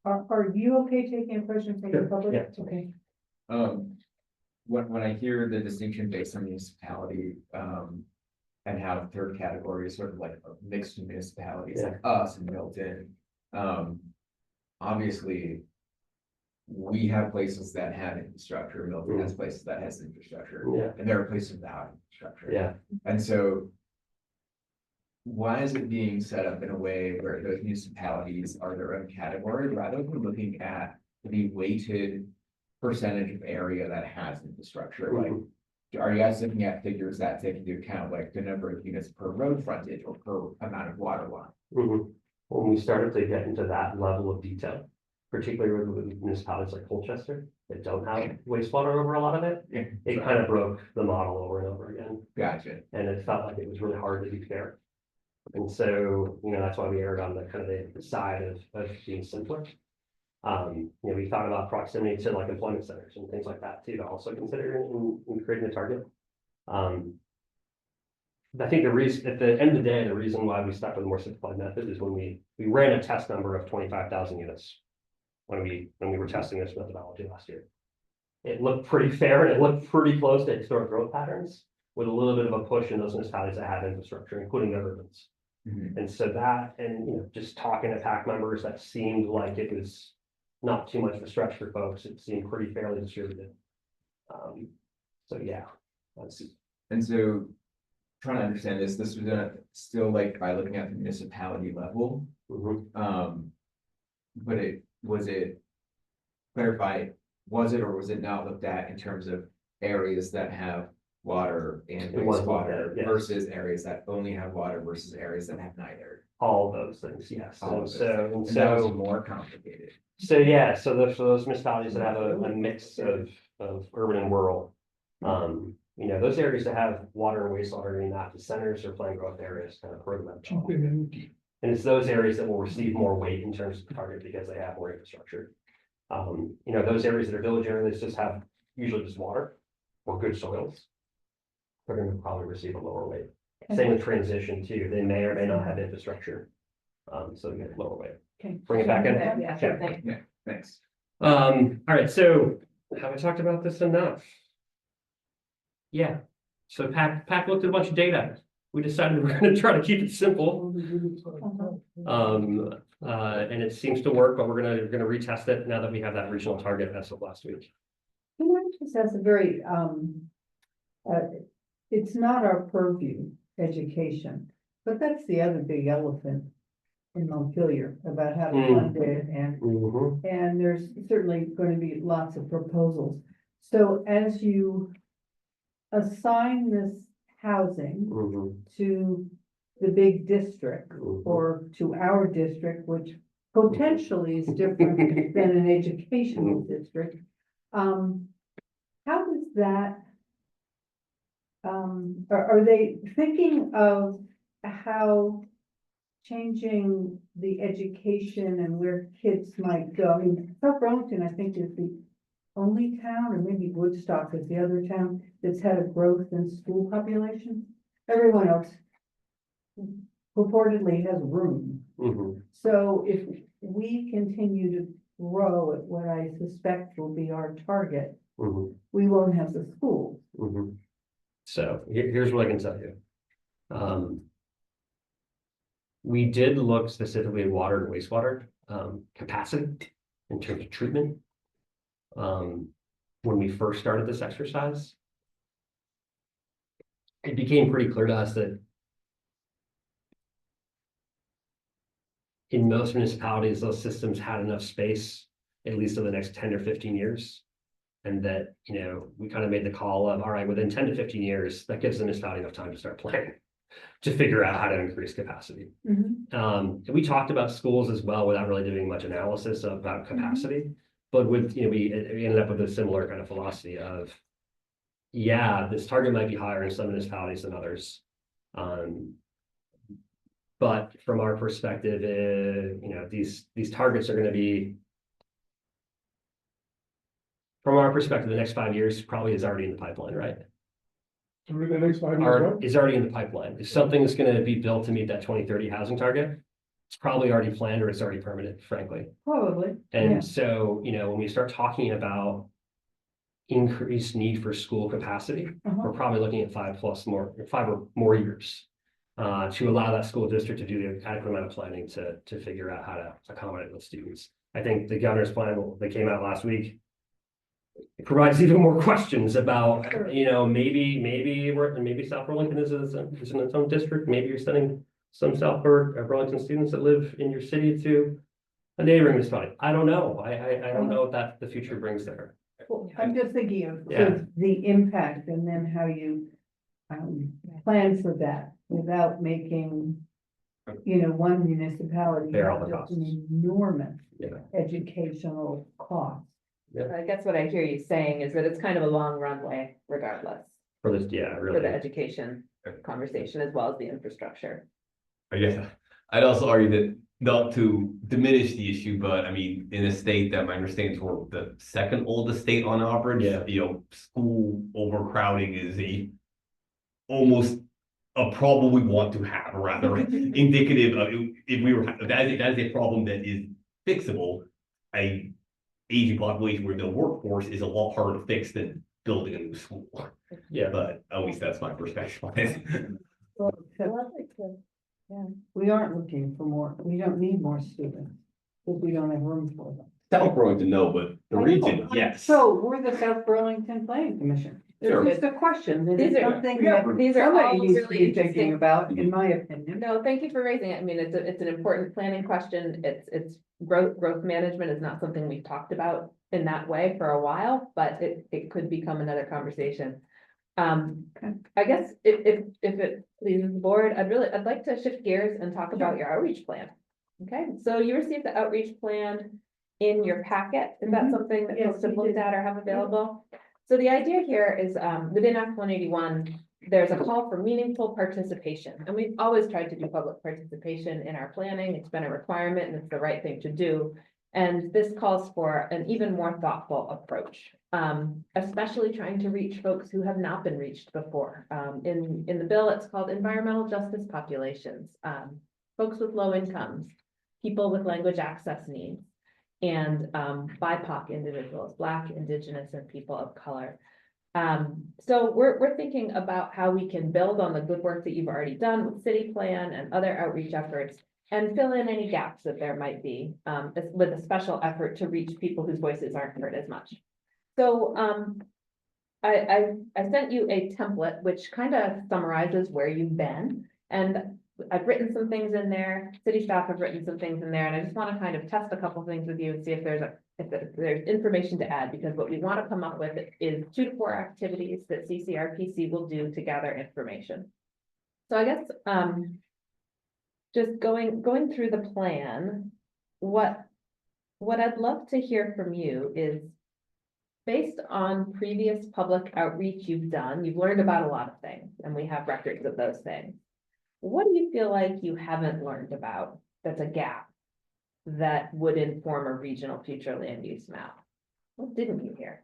Are you okay taking a question from the Sure, public? yeah. Okay. When I hear the distinction based on municipality, and how third category is sort of like a mixed municipalities like us and Milton. Obviously. We have places that have infrastructure, Milton has places that has infrastructure, Yeah, and there are places without infrastructure. yeah. And so. Why is it being set up in a way where those municipalities are their own category rather than looking at the weighted percentage of area that has infrastructure? Like, are you guys looking at figures that take into account like the number of units per road frontage or per amount of water line? Mhm. When we started to get into that level of detail, particularly with municipalities like Colchester that don't have wastewater over a lot of it, it kind of broke the model over and over again. Gotcha. And it felt like it was really hard to be fair. And so, that's why we erred on the kind of the side of being simpler. We thought about proximity to like employment centers and things like that too, to also consider in creating a target. I think the reason, at the end of the day, the reason why we stuck with a more simplified method is when we ran a test number of 25,000 units. when we were testing this methodology last year. It looked pretty fair and it looked pretty close to historic growth patterns with a little bit of a push in those municipalities that have infrastructure, including the urbans. Mhm. And so that, and, just talking to PAC members, that seemed like it was not too much of a stretch for folks. It seemed pretty fairly distributed. So yeah, that's, And so, trying to understand this was gonna still like by looking at the municipality level, mhm. but was it clarified, was it or was it not looked at in terms of areas that have water and It was looked wastewater at, yes. versus areas that only have water versus areas that have neither? All those things, yes. All of And those. so, And that was so, more complicated. yeah, so those municipalities that have a mix of urban and rural. Those areas that have water and wastewater in not the centers or planned growth areas kind of program. And it's those areas that will receive more weight in terms of the target because they have more infrastructure. Those areas that are village areas just have usually just water or good soils. They're going to probably receive a lower weight. Same with transition too. They may or may not have infrastructure. So they get lower weight. Okay. Bring it back in. Yeah, Okay. thanks. Yeah, thanks. All right, so have I talked about this enough? Yeah, so PAC looked at a bunch of data. We decided we're gonna try to keep it simple. And it seems to work, but we're gonna retest it now that we have that regional target as of last week. Can I just ask a very, it's not our purview, education, but that's the other big elephant in Montpelier about how to fund it, and there's certainly going to be lots of proposals. So as you assign this housing to the big district or to our district, which potentially is different than an educational district, how does that, are they thinking of how changing the education and where kids might go? I mean, South Burlington, I think, is the only town, or maybe Woodstock is the other town that's had a growth in school population. Everyone else purportedly has room. So if we continue to grow at what I suspect will be our target, we won't have the schools. So here's what I can tell you. We did look specifically at water and wastewater capacity in terms of treatment. When we first started this exercise, it became pretty clear to us that in most municipalities, those systems had enough space, at least in the next 10 or 15 years. And that, we kind of made the call of, all right, within 10 to 15 years, that gives the municipality enough time to start planning, to figure out how to increase capacity. And we talked about schools as well without really doing much analysis about capacity. But we ended up with a similar kind of philosophy of, yeah, this target might be higher in some municipalities than others. But from our perspective, these targets are going to be, from our perspective, the next 5 years probably is already in the pipeline, right? Through the next 5 years, what? Is already in the pipeline. If something is going to be built to meet that 2030 housing target, it's probably already planned or it's already permitted, frankly. Probably. And so, when we start talking about increased need for school capacity, we're probably looking at 5 or more years to allow that school district to do the adequate amount of planning to figure out how to accommodate those students. I think the governor's plan that came out last week, it provides even more questions about, maybe South Burlington is in its own district. Maybe you're sending some South Burlington students that live in your city to a neighboring municipality. I don't know. I don't know what the future brings there. Well, I'm just thinking of Yeah. the impact and then how you plan for that without making, one municipality Bear all have the just costs. an enormous Yeah. educational cost. I guess what I hear you saying is that it's kind of a long runway regardless For this, yeah, for really. the education conversation as well as the infrastructure. I guess I'd also argue that not to diminish the issue, but I mean, in a state that my understanding is we're the second oldest state on average, Yeah. School overcrowding is almost a problem we want to have, or rather indicative of if we were, that is a problem that is fixable. a aging population with no workforce is a lot harder to fix than building a new school. Yeah. But at least that's my perspective on it. Well, Well, I'd like to- we aren't looking for more, we don't need more students, because we don't have room for them. South Burlington, no, but the I know, region, yes. So we're the South Burlington Planning Commission. Sure. It's just a question, and These it's are- something Yeah, that these are all somebody needs to really be thinking interesting. about, in my opinion. No, thank you for raising it. I mean, it's an important planning question. It's growth management is not something we've talked about in that way for a while, but it could become another conversation. Okay. I guess if it pleases the board, I'd like to shift gears and talk about your outreach plan. Okay, so you received the outreach plan in your packet. Is that Mhm. something that Yes, folks have we looked did. at or have available? So the idea here is, within Act 181, there's a call for meaningful participation. And we've always tried to do public participation in our planning. It's been a requirement and it's the right thing to do. And this calls for an even more thoughtful approach, especially trying to reach folks who have not been reached before. In the bill, it's called environmental justice populations, folks with low incomes, people with language access needs, and BIPOC individuals, Black, Indigenous, and people of color. So we're thinking about how we can build on the good work that you've already done with City Plan and other outreach efforts and fill in any gaps that there might be, with a special effort to reach people whose voices aren't heard as much. So I sent you a template which kind of summarizes where you've been, and I've written some things in there, city staff have written some things in there, and I just want to kind of test a couple things with you and see if there's information to add, because what we want to come up with is 2 to 4 activities that CCRPC will do to gather information. So I guess, just going through the plan, what I'd love to hear from you is, based on previous public outreach you've done, you've learned about a lot of things, and we have records of those things. What do you feel like you haven't learned about that's a gap that would inform a regional future land use map? What didn't you hear?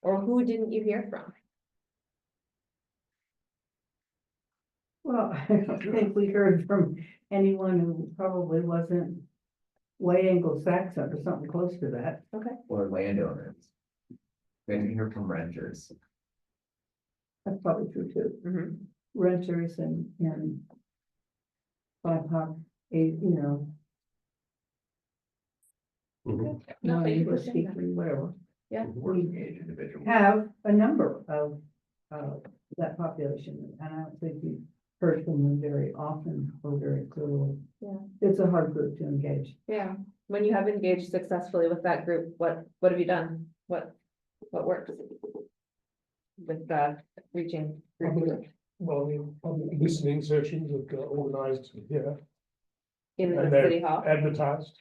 Or who didn't you hear from? Well, I don't think we heard from anyone who probably wasn't white Anglo-Saxon or something close to that. Or landowners. We didn't hear from renters. That's probably true too. Mhm. Renters and BIPOC, you know, Mhm. No, thank you for non-English saying that. speaking, whatever. Yeah. Working age individuals. Have a number of that population, and I don't think we've heard from them very often or very clearly. Yeah. It's a hard group to engage. Yeah, when you have engaged successfully with that group, what have you done? What works? With reaching. Well, the public listening sessions have got organized here, In the And they're- city hall, advertised.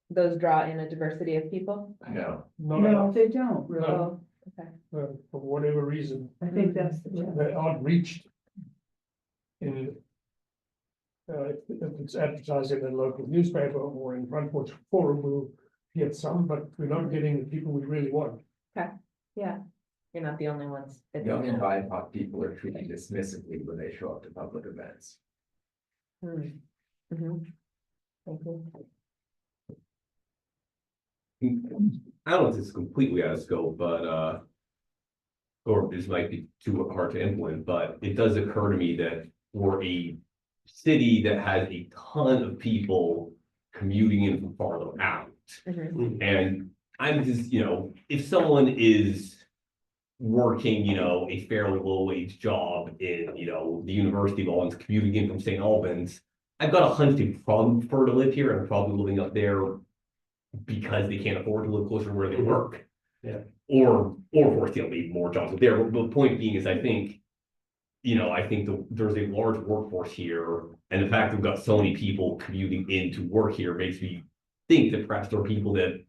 those draw in a diversity of people? No, Not No, enough, they don't really. Oh, okay. for whatever reason, I think that's the challenge. they aren't reached. In. If it's advertised in a local newspaper or in Front Porch Forum, we'll get some, but we're not getting the people we really want. Yeah, you're not the only ones. young and BIPOC people are treated dismissively when they show up to public events. Mhm. Thank you. I don't know if this is completely out of scope, but, or this might be too hard to implement, but it does occur to me that we're a city that has a ton of people commuting in from farther out. Mhm. And I'm just, if someone is working, a fairly low wage job in, the University of Albans, commuting in from St. Albans, I've got a hunch they probably prefer to live here and are probably living up there because they can't afford to live closer to where they work. Yeah. Or of course, maybe more jobs there. But the point being is, I think there's a large workforce here, and the fact that we've got so many people commuting in to work here makes me think that perhaps there are people that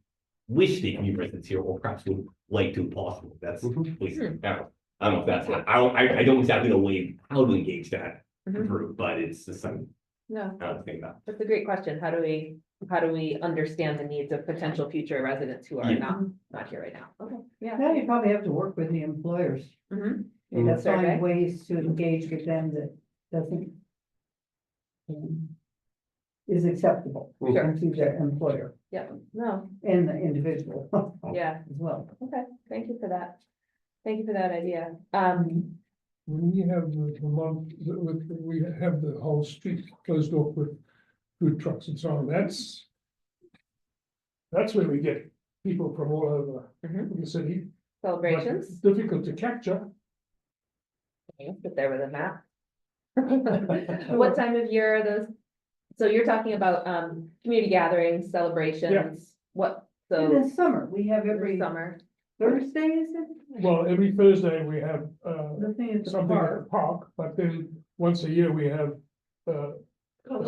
wish they commute residents here, or perhaps would like to if possible. That's at least, I don't know if that's, I don't exactly know how to engage that Mhm. group, but it's just something No, I don't think about. that's a great question. How do we understand the needs of potential future residents who are Yeah. not here right now? Okay, yeah. Now you probably have to work with the employers. Mhm. You know, Survey. find ways to engage with them that doesn't. is acceptable Sure. to the employer Yeah, no, and the individual yeah, as well. okay, thank you for that. Thank you for that idea. When we have the month, we have the whole street closed off with food trucks and so on, that's where we get people from all over Mhm. the city. but Celebrations, it's difficult to capture. but there with a map. What time of year are those? So you're talking about, community gatherings, celebrations, what, In so the summer, we have every every summer? Thursday, is it? Well, every Thursday we have The thing at the something at the park. park, but then once a year we have a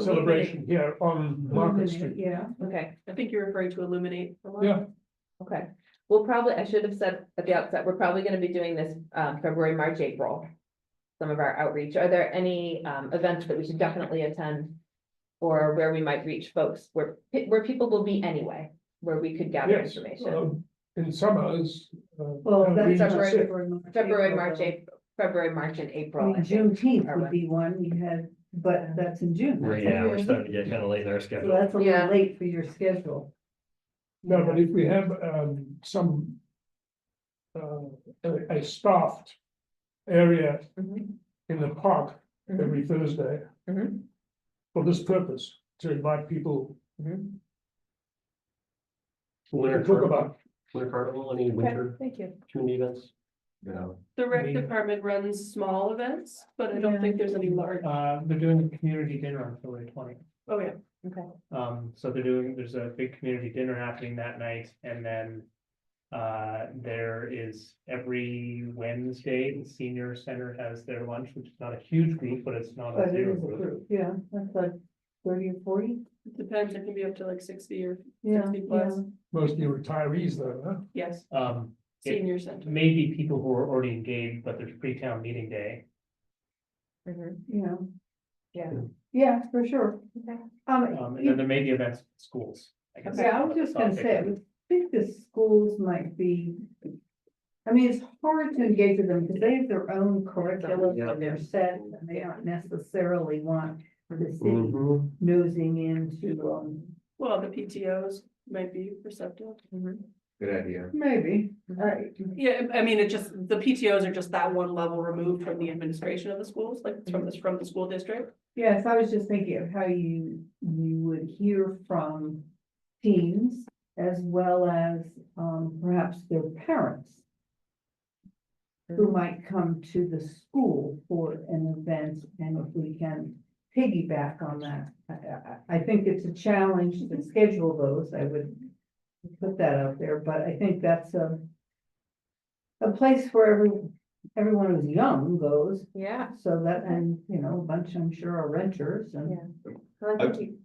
celebration here on Market Street. Yeah. Okay, I think you're referring to Illuminate. a lot. Yeah, okay. We'll probably, I should have said at the outset, we're probably gonna be doing this, February, March, April. Some of our outreach. Are there any, events that we should definitely attend? Or where we might reach folks, where people will be anyway, where we could gather yes, information? in summers. Well, that's February, February, March and I April. mean, I think, Juneteenth are would when- be one we had, but that's in June. Yeah, we're starting to get kind of late in our So schedule. that's a Yeah. little late for your schedule. No, but if we have some a staffed area Mhm, in the park mhm, every Thursday mhm, for this purpose, to invite people mhm. Winter to talk carnival, about. winter carnival, any Okay, winter thank you. community events? No. The rec Me- department runs small events, but I Yeah. don't think there's any large. They're doing a community dinner on February 20th. Oh, yeah. Okay, So there's a big community dinner happening that night, and then there is every Wednesday, the senior center has their lunch, which is not a huge group, but it's not a But it zero is a group. group, yeah, that's like 30 or 40. It depends, it can be up to like 60 or Yeah, 60 plus. yeah. Mostly retirees though, huh? Yes, It senior center. may be people who are already engaged, but there's pre-town meeting day. mhm, Yeah, yeah, yeah, for sure. okay. And then there may be events at schools. I guess. Yeah, I was just gonna say, I would think the schools might be. I mean, it's hard to engage with them because they have their own curriculum Yeah. and they're set, and they aren't necessarily want the city Mhm. nosing into, Well, the PTOs might be receptive. Mhm. Good idea. maybe. Yeah, I mean, it just, the PTOs are just that one level removed from the administration of the schools, like from the school district. Yes, I was just thinking of how you would hear from teens as well as, perhaps their parents. Who might come to the school for an event, and if we can piggyback on that. I think it's a challenge to schedule those, I would put that out there, but I think that's a place where everyone who's young goes, Yeah, so that, and, you know, a bunch, I'm sure, are renters and. Yeah. well, I think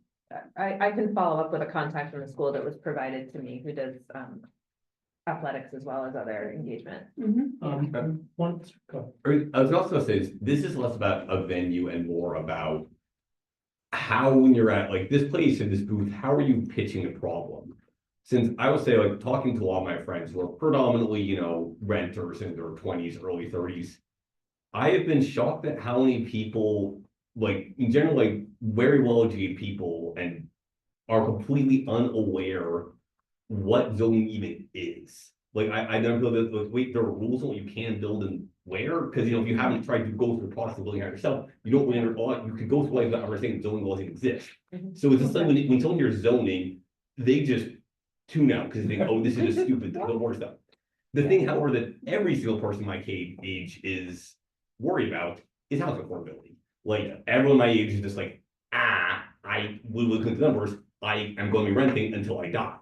I can follow up with a contact from the school that was provided to me who does, athletics as well as other engagement. Mhm. Once, go. I was also gonna say, this is less about a venue and more about how when you're at like this place in this booth, how are you pitching a problem? Since I would say like talking to a lot of my friends who are predominantly, renters in their 20s, early 30s. I have been shocked at how many people, like in general, like very well-educated people and are completely unaware what zoning even is. Like I never know that, like, wait, there are rules on what you can build and where, because if you haven't tried to go through the process of building out yourself, you don't really understand, you could go through like understanding zoning laws even exist. Mhm. So it's just like when someone hears zoning, they just tune out because they think, oh, this is just stupid, the more stuff. The thing, however, that every single person my age is worried about is housing affordability. Like everyone my age is just like, I will look into the numbers, I am going to be renting until I die.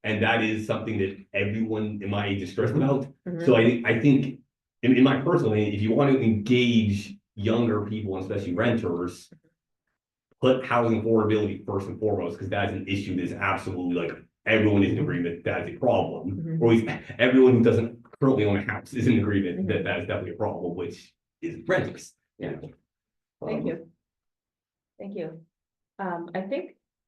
And that is something that everyone in my age is stressed about. Mhm. So I think in my personal opinion, if you want to engage younger people, and especially renters, put housing affordability first and foremost, because that's an issue that's absolutely like everyone is in agreement that is a problem. Mhm. Or at least everyone who doesn't currently own a house is in agreement that that is definitely a problem, which is renters. Yeah. Thank you. Thank you.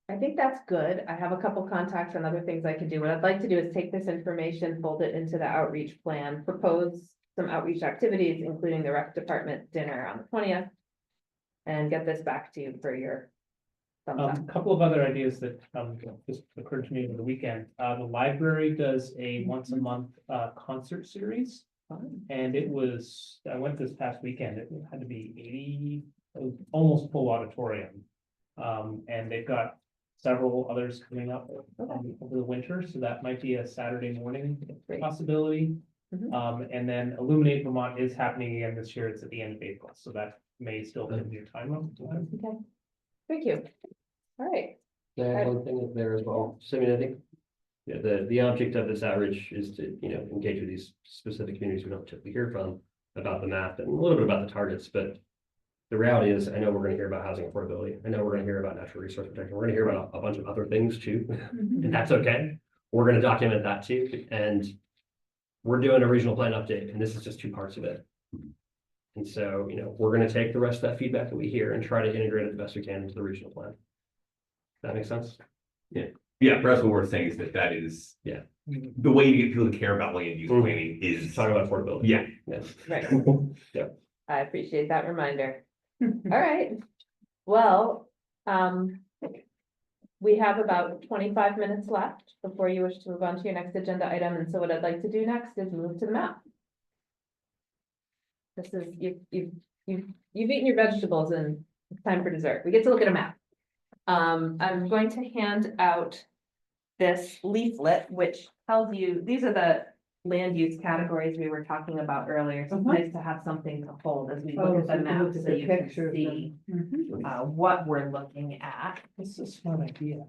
I think that's good. I have a couple contacts and other things I can do. What I'd like to do is take this information, fold it into the outreach plan, propose some outreach activities, including the rec department dinner on the 20th. And get this back to you for your thumbs up. A couple of other ideas that just occurred to me over the weekend. The library does a once a month concert series. And it was, I went this past weekend, it had to be 80, almost full auditorium. And they've got several others coming up over the winter, so that might be a Saturday morning Great. possibility. Mhm. And then Illuminate Vermont is happening again this year, it's at the end of April, so that may still give you time up. Okay, thank you. All right, Can I add one thing there as well? So I mean, I think. Yeah, the object of this outreach is to, engage with these specific communities we don't typically hear from about the map and a little bit about the targets, but. The reality is, I know we're gonna hear about housing affordability. I know we're gonna hear about natural resource protection. We're gonna hear about a bunch of other things too, and that's okay. We're gonna document that too, and. We're doing a regional plan update, and this is just two parts of it. And so, we're gonna take the rest of that feedback that we hear and try to integrate it the best we can into the regional plan. Does that make sense? Yeah, perhaps what we're saying is that is. Yeah. The way to get people to care about land use planning is. Talk about affordability. Yeah. Yes. right. Yeah. I appreciate that reminder. All right, well, we have about 25 minutes left before you wish to move on to your next agenda item, and so what I'd like to do next is move to the map. This is, you've eaten your vegetables and it's time for dessert. We get to look at a map. I'm going to hand out this leaflet, which tells you, these are the land use categories we were talking about earlier. So it's nice to have something to hold as we look at the map so you can see what we're looking at. This is a smart idea.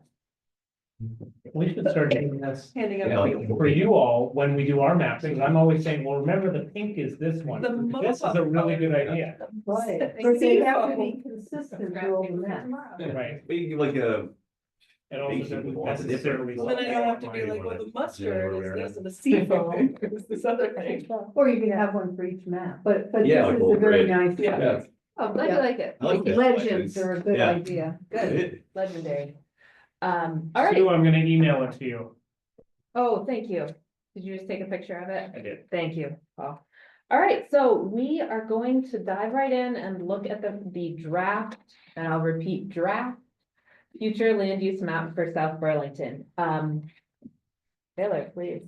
We should start doing this Handing Yeah, out. like- for you all when we do our maps, because I'm always saying, well, remember the pink is this one. The This is a really good idea, Right, They but they see have to how- be consistent through all the maps. right? Maybe like a, And also Basically, doesn't lots of necessarily. Well, then I don't have to be like, well, the mustard is this and the seafoam is this other thing. Or you can have one for each map, but this Yeah, like is a little very grid. nice. Yeah. Oh, glad you Yeah. like it. I like that. Legends are a good Yeah. idea. Good, legendary. All Sue, right. I'm gonna email it to you. Oh, thank you. Did you just take a picture of it? I did. Thank you, Paul. All right, so we are going to dive right in and look at the draft, and I'll repeat, draft future land use map for South Burlington. Taylor, please.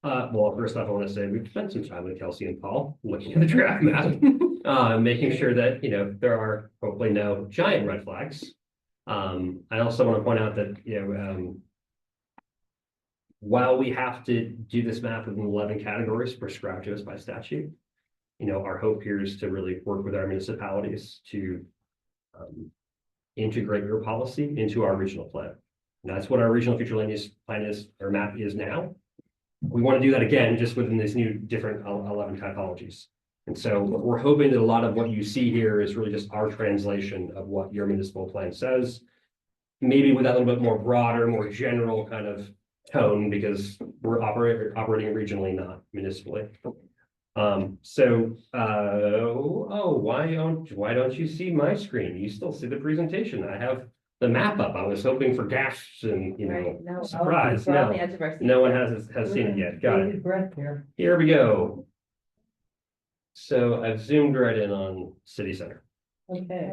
Well, first off, I want to say we've spent some time with Kelsey and Paul looking at the draft map, making sure that, there are hopefully no giant red flags. I also want to point out that, while we have to do this map within 11 categories prescribed to us by statute, our hope here is to really work with our municipalities to integrate your policy into our regional plan. And that's what our regional future land use plan is, or map is now. We want to do that again, just within these new different 11 typologies. And so we're hoping that a lot of what you see here is really just our translation of what your municipal plan says. Maybe with that little bit more broader, more general kind of tone, because we're operating regionally, not municipally. Why don't you see my screen? You still see the presentation. I have the map up. I was hoping for gasps and, Right, no, surprise. we're on the No, edge of our seat. no one has seen it yet. Got it. Bated breath here. Here we go. So I've zoomed right in on city center. Okay.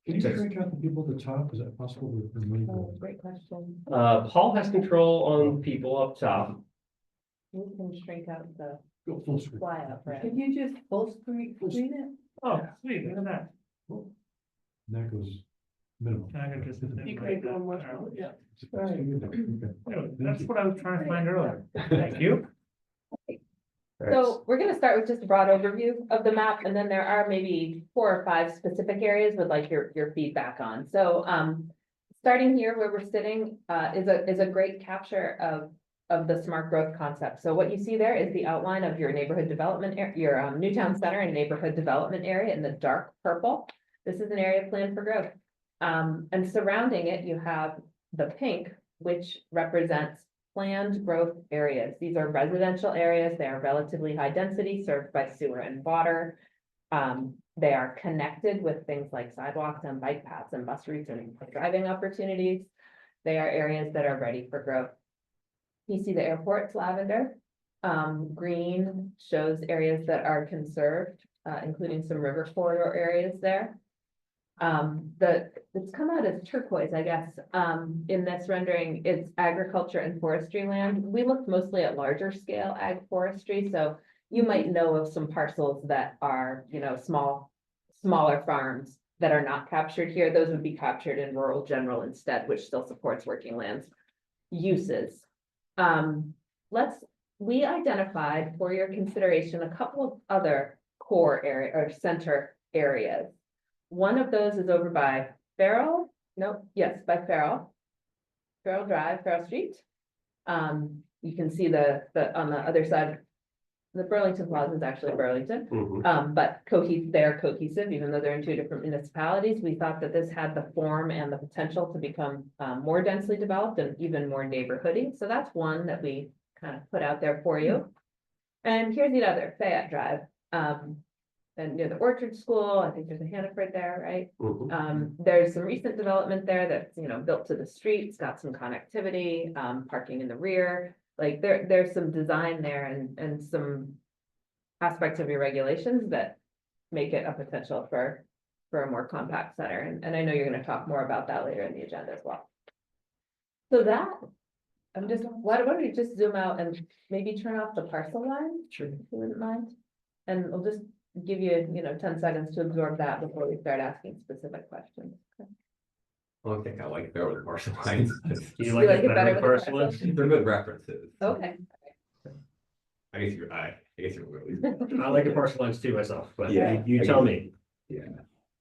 Can you shrink out the people at the top? Is that possible with the move? Oh, great question. Paul has control on people up top. We can shrink out the Go full screen. flyout, right? Could you just full screen it? Oh, sweet, look at that. And that goes minimum. Can I go just? You can go one more. Yeah. Okay. That's what I was trying to find earlier. Thank you. So we're gonna start with just a broad overview of the map, and then there are maybe 4 or 5 specific areas with like your feedback on. So starting here where we're sitting is a great capture of the smart growth concept. So what you see there is the outline of your neighborhood development, your Newtown Center and neighborhood development area in the dark purple. This is an area planned for growth. And surrounding it, you have the pink, which represents planned growth areas. These are residential areas. They are relatively high density, served by sewer and water. They are connected with things like sidewalks and bike paths and bus routes and driving opportunities. They are areas that are ready for growth. You see the airport's lavender. Green shows areas that are conserved, including some river corridor areas there. It's come out as turquoise, I guess, in this rendering, it's agriculture and forestry land. We looked mostly at larger scale ag forestry, so you might know of some parcels that are, smaller farms that are not captured here. Those would be captured in rural general instead, which still supports working lands uses. We identified for your consideration a couple of other core area or center areas. One of those is over by Farrell, by Farrell. Farrell Drive, Farrell Street. You can see the on the other side, the Burlington Plaza is actually Burlington. But they're cohesive, even though they're in two different municipalities. We thought that this had the form and the potential to become more densely developed and even more neighborhoody. So that's one that we kind of put out there for you. And here's the other, Fayette Drive. And near the Orchard School, I think there's a Hannaford there, right? There's some recent development there that's, built to the street, it's got some connectivity, parking in the rear. Like there's some design there and some aspects of your regulations that make it a potential for a more compact center. And I know you're gonna talk more about that later in the agenda as well. So why don't we just zoom out and maybe turn off the parcel line? Sure. If you wouldn't mind. And we'll just give you, 10 seconds to absorb that before we start asking specific questions. I think I like better with parcel lines. Do you You like like it it better better with with parcel the lines? They're good references. Okay. I guess you're really. I like the parcel lines too myself, but Yeah. you tell me. Yeah.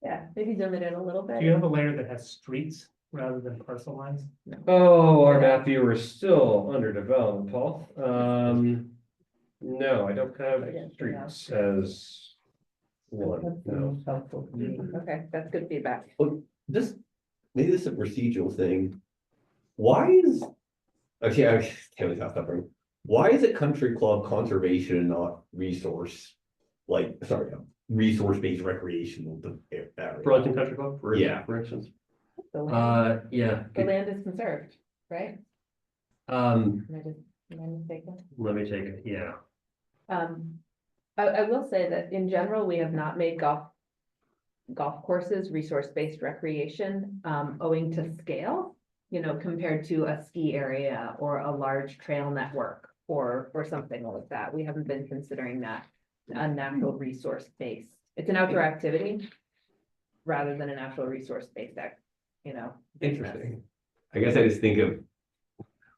Yeah, maybe zoom it in a little bit. Do you have a layer that has streets rather than parcel lines? Oh, our map viewer is still under development, Paul. No, I don't have streets as one, no. Okay, that's good feedback. This, maybe this is a procedural thing. Why is, actually, I can't really stop from. Why is it country club conservation and not resource? Resource-based recreational area? Burlington Country Club, Yeah. for instance. The land Yeah. the land is conserved, right? Um, Am I mistaken? let me take it, yeah. I will say that in general, we have not made golf courses resource-based recreation, owing to scale, compared to a ski area or a large trail network or something like that. We haven't been considering that a natural resource base. It's an outdoor activity rather than a natural resource based Interesting. I guess I just think of,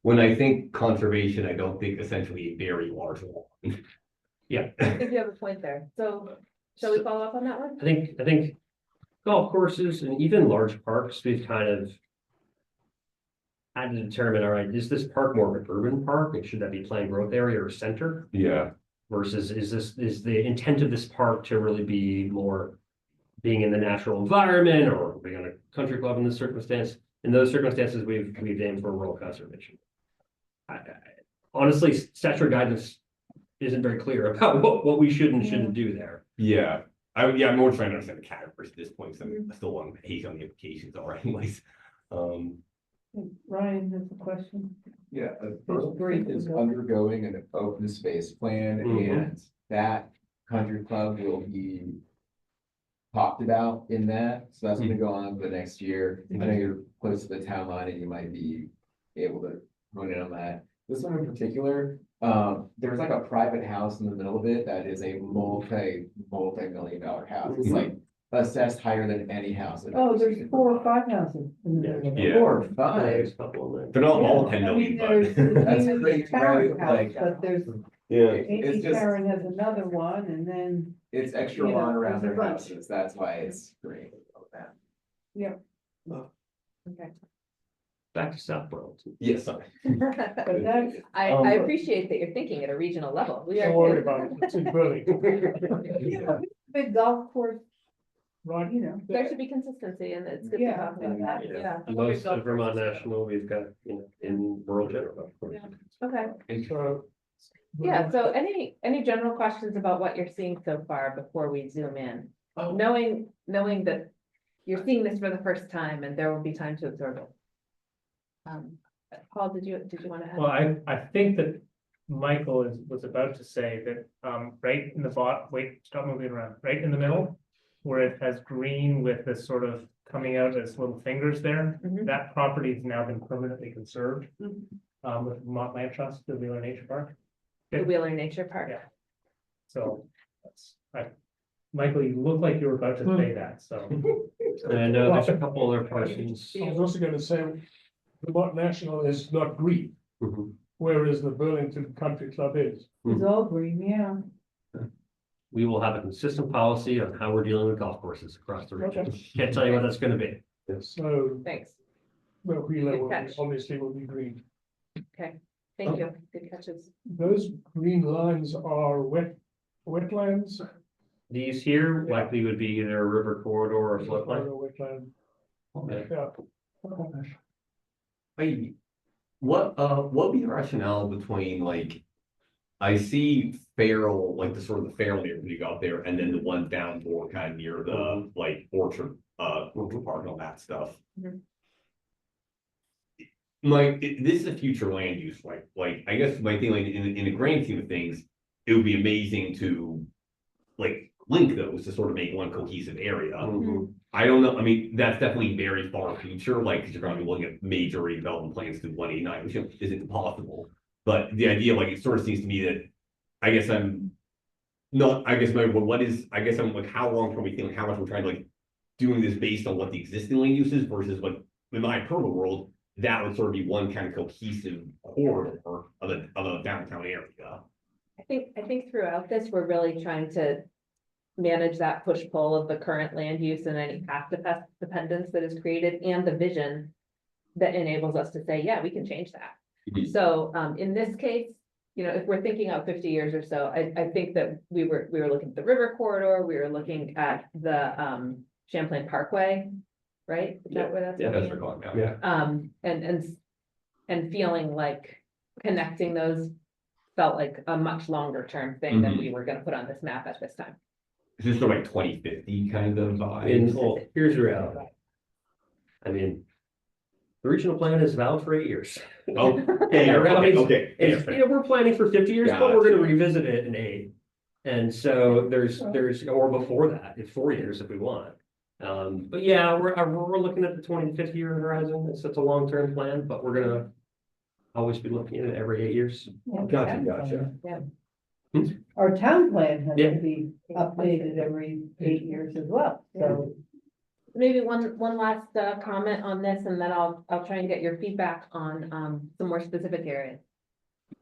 when I think conservation, I don't think essentially a very large one. Yeah. I think you have a point there. So shall we follow up on that one? I think golf courses and even large parks, we've kind of had to determine, all right, is this park more of an urban park? And should that be planned growth area or center? Yeah. Versus is the intent of this park to really be more being in the natural environment or being on a country club in this circumstance? In those circumstances, we've aimed for rural conservation. Honestly, statutory guidance isn't very clear about what we should and shouldn't do there. Yeah. I'm more trying to understand the categories at this point, so I'm still on page on the applications already, anyways. Ryan has a question. Yeah, Burlington is undergoing an open space plan and that country club will be talked about in that. So that's gonna go on for the next year. I know you're close to the town line and you might be able to hone in on that. This one in particular, there's like a private house in the middle of it that is a multi-million-dollar house. It's like assessed higher than any house. I've Oh, ever there's seen. 4 or 5 houses. In the middle. Yeah. 4 or 5. There's a couple in there. They're not all Yeah, 10 I million, mean, but. there's That's the great, Karen right? house, Like, but there's Yeah. Amy It's just- Karen has another one, and then, It's extra You know, lawn around there's a their bunch. houses. That's why it's great. Okay. Back to South Burlington. Yes, sorry. but that's, I appreciate that you're thinking at a regional level. We Don't are. worry about it, it's in Burlington. big golf course, Right, There should be consistency and it's good to Yeah. talk about that, yeah. Most of Vermont National, we've got, in rural general, of course. Okay, so. yeah, so any general questions about what you're seeing so far before we zoom in? Knowing that you're seeing this for the first time and there will be time to absorb it. Paul, did you want to? Well, I think that Michael was about to say that, right in the stop moving around, right in the middle. where it has green with this sort of coming out as little fingers there. Mhm. That property has now been permanently conserved. Mhm. With Vermont Land Trust, the Wheeler Nature Park. The Wheeler Nature Park. Yeah. So Michael, you look like you were about to say that, so. And there's a couple other questions. I was also gonna say, Vermont National is not green, Mhm. whereas the Burlington Country Club is. It's all green, yeah. We will have a consistent policy on how we're dealing with golf courses across the region. Can't tell you what that's gonna be. So, Thanks. well, Wheeler Good will be- catch. obviously will be green. Okay, thank you. Good catches. Those green lines are wetlands. These here likely would be either a river corridor or floodplain. Wetland, Yeah. yeah. What would be the rationale between like, I see feral, like the sort of the feral neighborhood out there, and then the one down more kind of near the like Orchard Park and all that stuff. Mhm. This is a future land use, like, I guess my thing, like, in the grand scheme of things, it would be amazing to like link those to sort of make one cohesive area. I don't know, I mean, that's definitely very far future, like, because you're gonna be looking at major redevelopment plans to 189, which isn't possible. But the idea, like, it sort of seems to me that, I guess I'm not, I guess, what is, I guess I'm like, how long can we think, like, how much we're trying to like doing this based on what the existing land use is versus like, in my perfect world, that would sort of be one kind of cohesive corridor of a downtown area. I think throughout this, we're really trying to manage that push-pull of the current land use and any path dependence that is created and the vision that enables us to say, yeah, we can change that. Mhm. So, in this case, you know, if we're thinking out 50 years or so, I think that we were looking at the river corridor, we were looking at the, Champlain Parkway, right? Is that where that's? Yeah, That's looking what at? we're calling now. And feeling like connecting those felt like a much longer term thing that we were gonna put on this map at this time. Is this sort of like 2050 kind of And vibe? here's the reality. I mean, the regional plan is valid for 8 years. Oh, Yeah, okay, okay. Yeah, It's, fair. you know, we're planning for 50 years, but we're gonna Gotcha. revisit it in 8. And so there's, or before that, it's 4 years if we want. But yeah, we're looking at the 20 to 50 year horizon. It's such a long-term plan, but we're gonna always be looking at it every 8 years. Gotcha. Our town plan has Yeah. to be updated every 8 years as well, so. Maybe one last comment on this, and then I'll try and get your feedback on some more specific areas.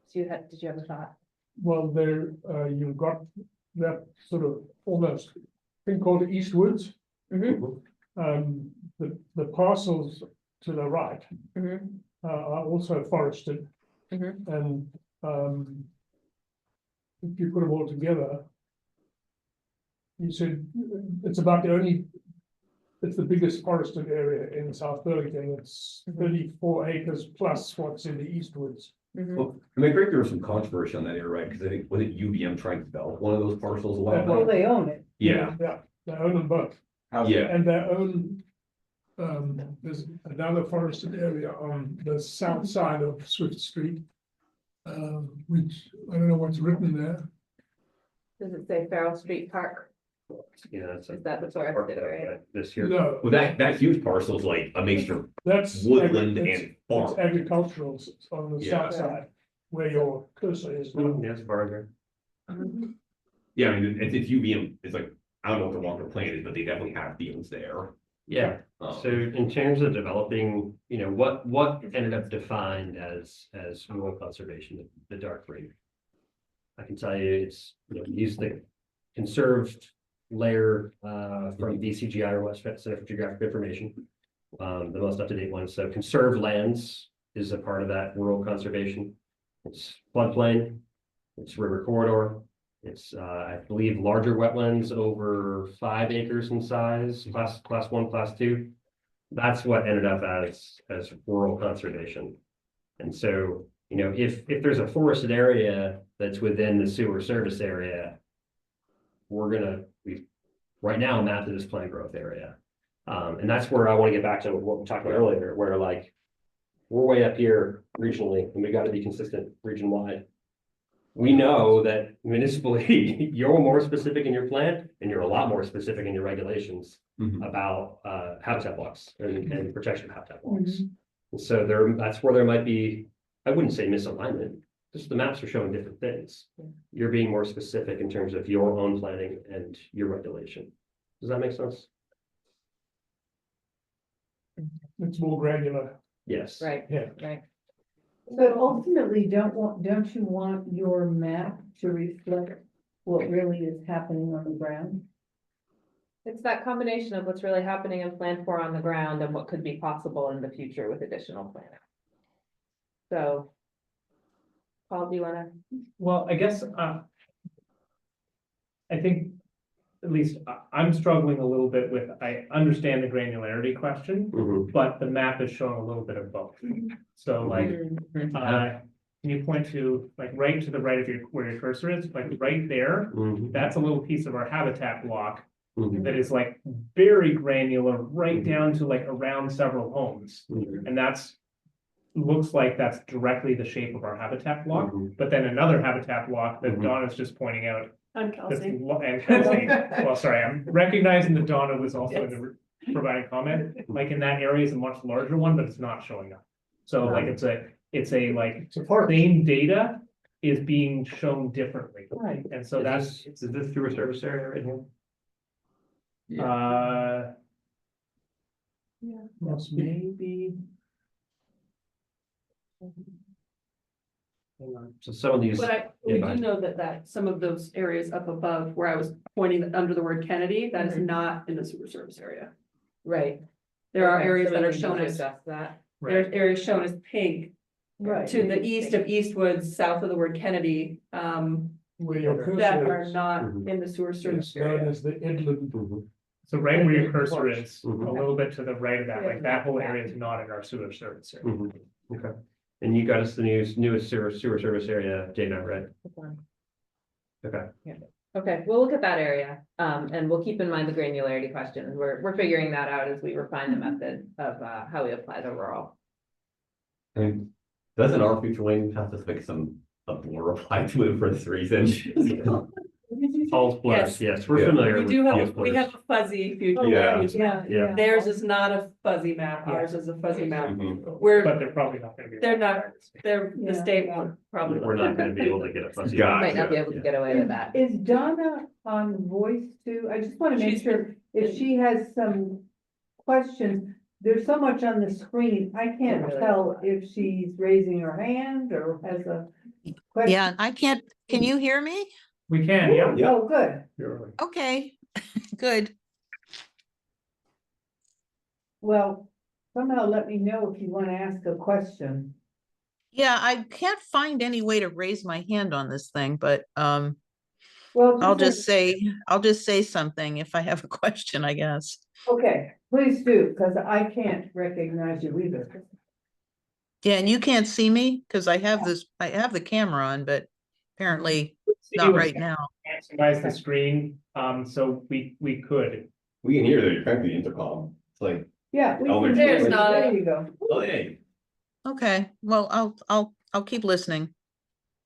So did you have a thought? Well, there, you've got that sort of almost thing called Eastwoods. The parcels to the right are also forested. And if you put them all together, you said it's about it's the biggest forested area in South Burlington. It's 34 acres plus what's in the Eastwoods. Well, I mean, great, there was some controversy on that area, right? Because I think, was it UVM trying to develop one of those parcels a while Well, back? they own it. Yeah, Yeah, they own them both. yeah. And their own, there's another forested area on the south side of Swift Street. Which, I don't know what's written there. Does it say Farrell Street Park? Yeah, that's Is that the forested area? this year. No, Well, that huge parcel is like a mixture of that's. woodland it's- and farm. It's agricultural on the Yeah. south side, where your cursor is now. Yes, barn Yeah, I mean, it's UVM, it's like, I don't know what the long-term plan is, but they definitely have fields there. Yeah, so in terms of developing, you know, what ended up defined as rural conservation, the dark green. I can tell you, it's, you know, use the conserved layer from DCGI or West Center for Geographic Information. The most up-to-date one, so conserved lands is a part of that rural conservation. It's floodplain, it's river corridor, it's I believe larger wetlands over 5 acres in size, class 1, class 2. That's what ended up as rural conservation. And so, you know, if there's a forested area that's within the sewer service area, we've right now mapped it as plant growth area. And that's where I want to get back to what we talked about earlier, where like we're way up here regionally and we got to be consistent region wide. We know that municipally, you're more specific in your plan and you're a lot more specific in your regulations Mhm. about habitat blocks and protection of habitat blocks. Mhm. And so that's where there might be, I wouldn't say misalignment, just the maps are showing different things. You're being more specific in terms of your own planning and your regulation. Does that make sense? It's more granular. Yes. Right, Yeah. right. But ultimately, don't you want your map to reflect what really is happening on the ground? It's that combination of what's really happening and planned for on the ground and what could be possible in the future with additional planning. So. Paul, do you wanna? Well, I guess, I think, at least I'm struggling a little bit with, I understand the granularity question, Mhm. but the map is showing a little bit of both. So like, can you point to, like, right to the right of where your cursor is, like, right there? Mhm. That's a little piece of our habitat block Mhm. that is like very granular, right down to like around several homes. Mhm. And looks like that's directly the shape of our habitat block, Mhm. but then another habitat block that Mhm. Donna's just pointing out. I'm that's Kelsey. And Kelsey, well, sorry, I'm recognizing that Donna was also in the providing comment, like in that area is a much larger one, but it's not showing up. So like it's a like, It's a park. same data is being shown differently. Right. And so that's, Is this sewer service area right here? uh, Must be. maybe. So some of these. But we Yeah, do go ahead. know that some of those areas up above where I was pointing under the word Kennedy, that is not in the sewer service area. Right. There are Okay, areas so that we are need to shown as, adjust that. there's areas shown as pink Right. to the east of Eastwood, south of the word Kennedy, Where your that cursor are is. not Mhm. in the sewer service It's known area. as the inland. Mhm. So right where your cursor is, a Mhm. little bit to the right of that, like that whole area is not in our sewer service area. Mhm. Okay, and you got us the newest sewer service area, Dana, right? Okay. Okay, we'll look at that area, and we'll keep in mind the granularity questions. We're figuring that out as we refine the method of, how we apply the rural. And doesn't our future land have to fix a blur apply to it for this reason? Paul's Yes. blurs, yes, we're Yeah. familiar We with do Paul's have, we blurs. have a fuzzy future. Yeah. land use map. Yeah. Theirs is not a fuzzy map, ours is a fuzzy map. Mhm. We're, But they're probably not gonna be. They're not- the Yeah. state won't probably. We're not gonna be able to get a fuzzy. Got Might not be Gotcha. able to get away with that. Is Donna on voice too? I just want to make She's- sure if she has some questions. There's so much on the screen, I can't Really? tell if she's raising her hand or has a question. Yeah, I can't, can you hear me? We can, yeah. Yeah. Oh, good. You're right. Okay, good. Well, somehow let me know if you want to ask a question. Yeah, I can't find any way to raise my hand on this thing, but Well, I'll just say something if I have a question, I guess. okay, please do, because I can't recognize you either. Yeah, and you can't see me because I have the camera on, but apparently not right now. Maximize the screen, so we could. We can hear that you're connecting the intercom. It's like, Yeah. we Oh, can- there's not a- There you go. oh, hey. Okay, well, I'll keep listening.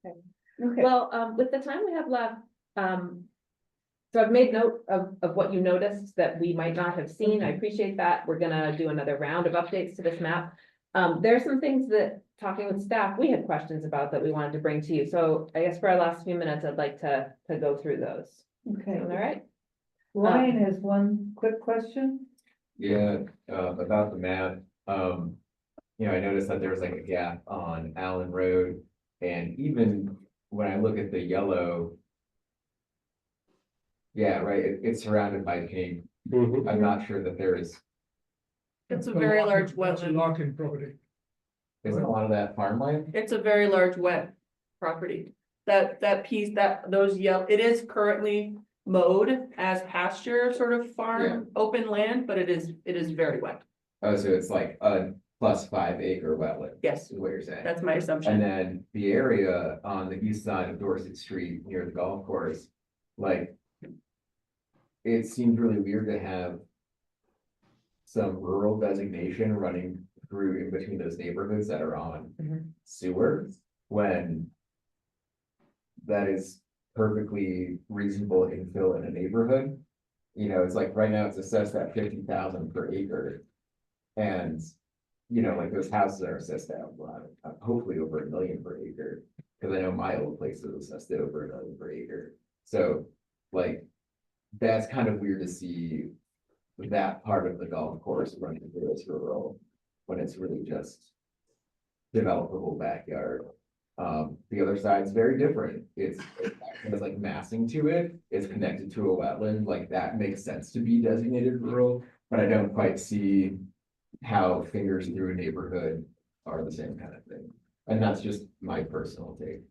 Okay. Well, with the time we have left, so I've made note of what you noticed that we might not have seen. I appreciate that. We're gonna do another round of updates to this map. There are some things that, talking with staff, we had questions about that we wanted to bring to you. So I guess for our last few minutes, I'd like to go through those. Okay. All right? Ryan has one quick question. Yeah, about the map, I noticed that there was like a gap on Allen Road. And even when I look at the yellow. Yeah, right, it's surrounded by pink. Mhm. I'm not sure that there is, It's a very large That's a wetland. lock-in property. isn't a lot of that farmland? It's a very large wet property. That piece, it is currently mowed as pasture, sort of farm, open land, but it is very wet. Oh, so it's like a +5 acre wetland, Yes, is what you're saying? that's my And assumption. then the area on the east side of Dorset Street near the golf course, like. It seemed really weird to have. Some rural designation running through in between those neighborhoods that are on Mhm. sewer, when. that is perfectly reasonable infill in a neighborhood. You know, it's like right now it's assessed at 50,000 per acre. And, you know, like those houses are assessed at, hopefully over $1 million per acre. Cause I know my old place was assessed at over $1 million per acre. So like, that's kind of weird to see that part of the golf course running through as rural, when it's really just developable backyard. The other side's very different. It's like massing to it. It's connected to a wetland, like that makes sense to be designated rural, but I don't quite see how fingers through a neighborhood are the same kind of thing. And that's just my personal take.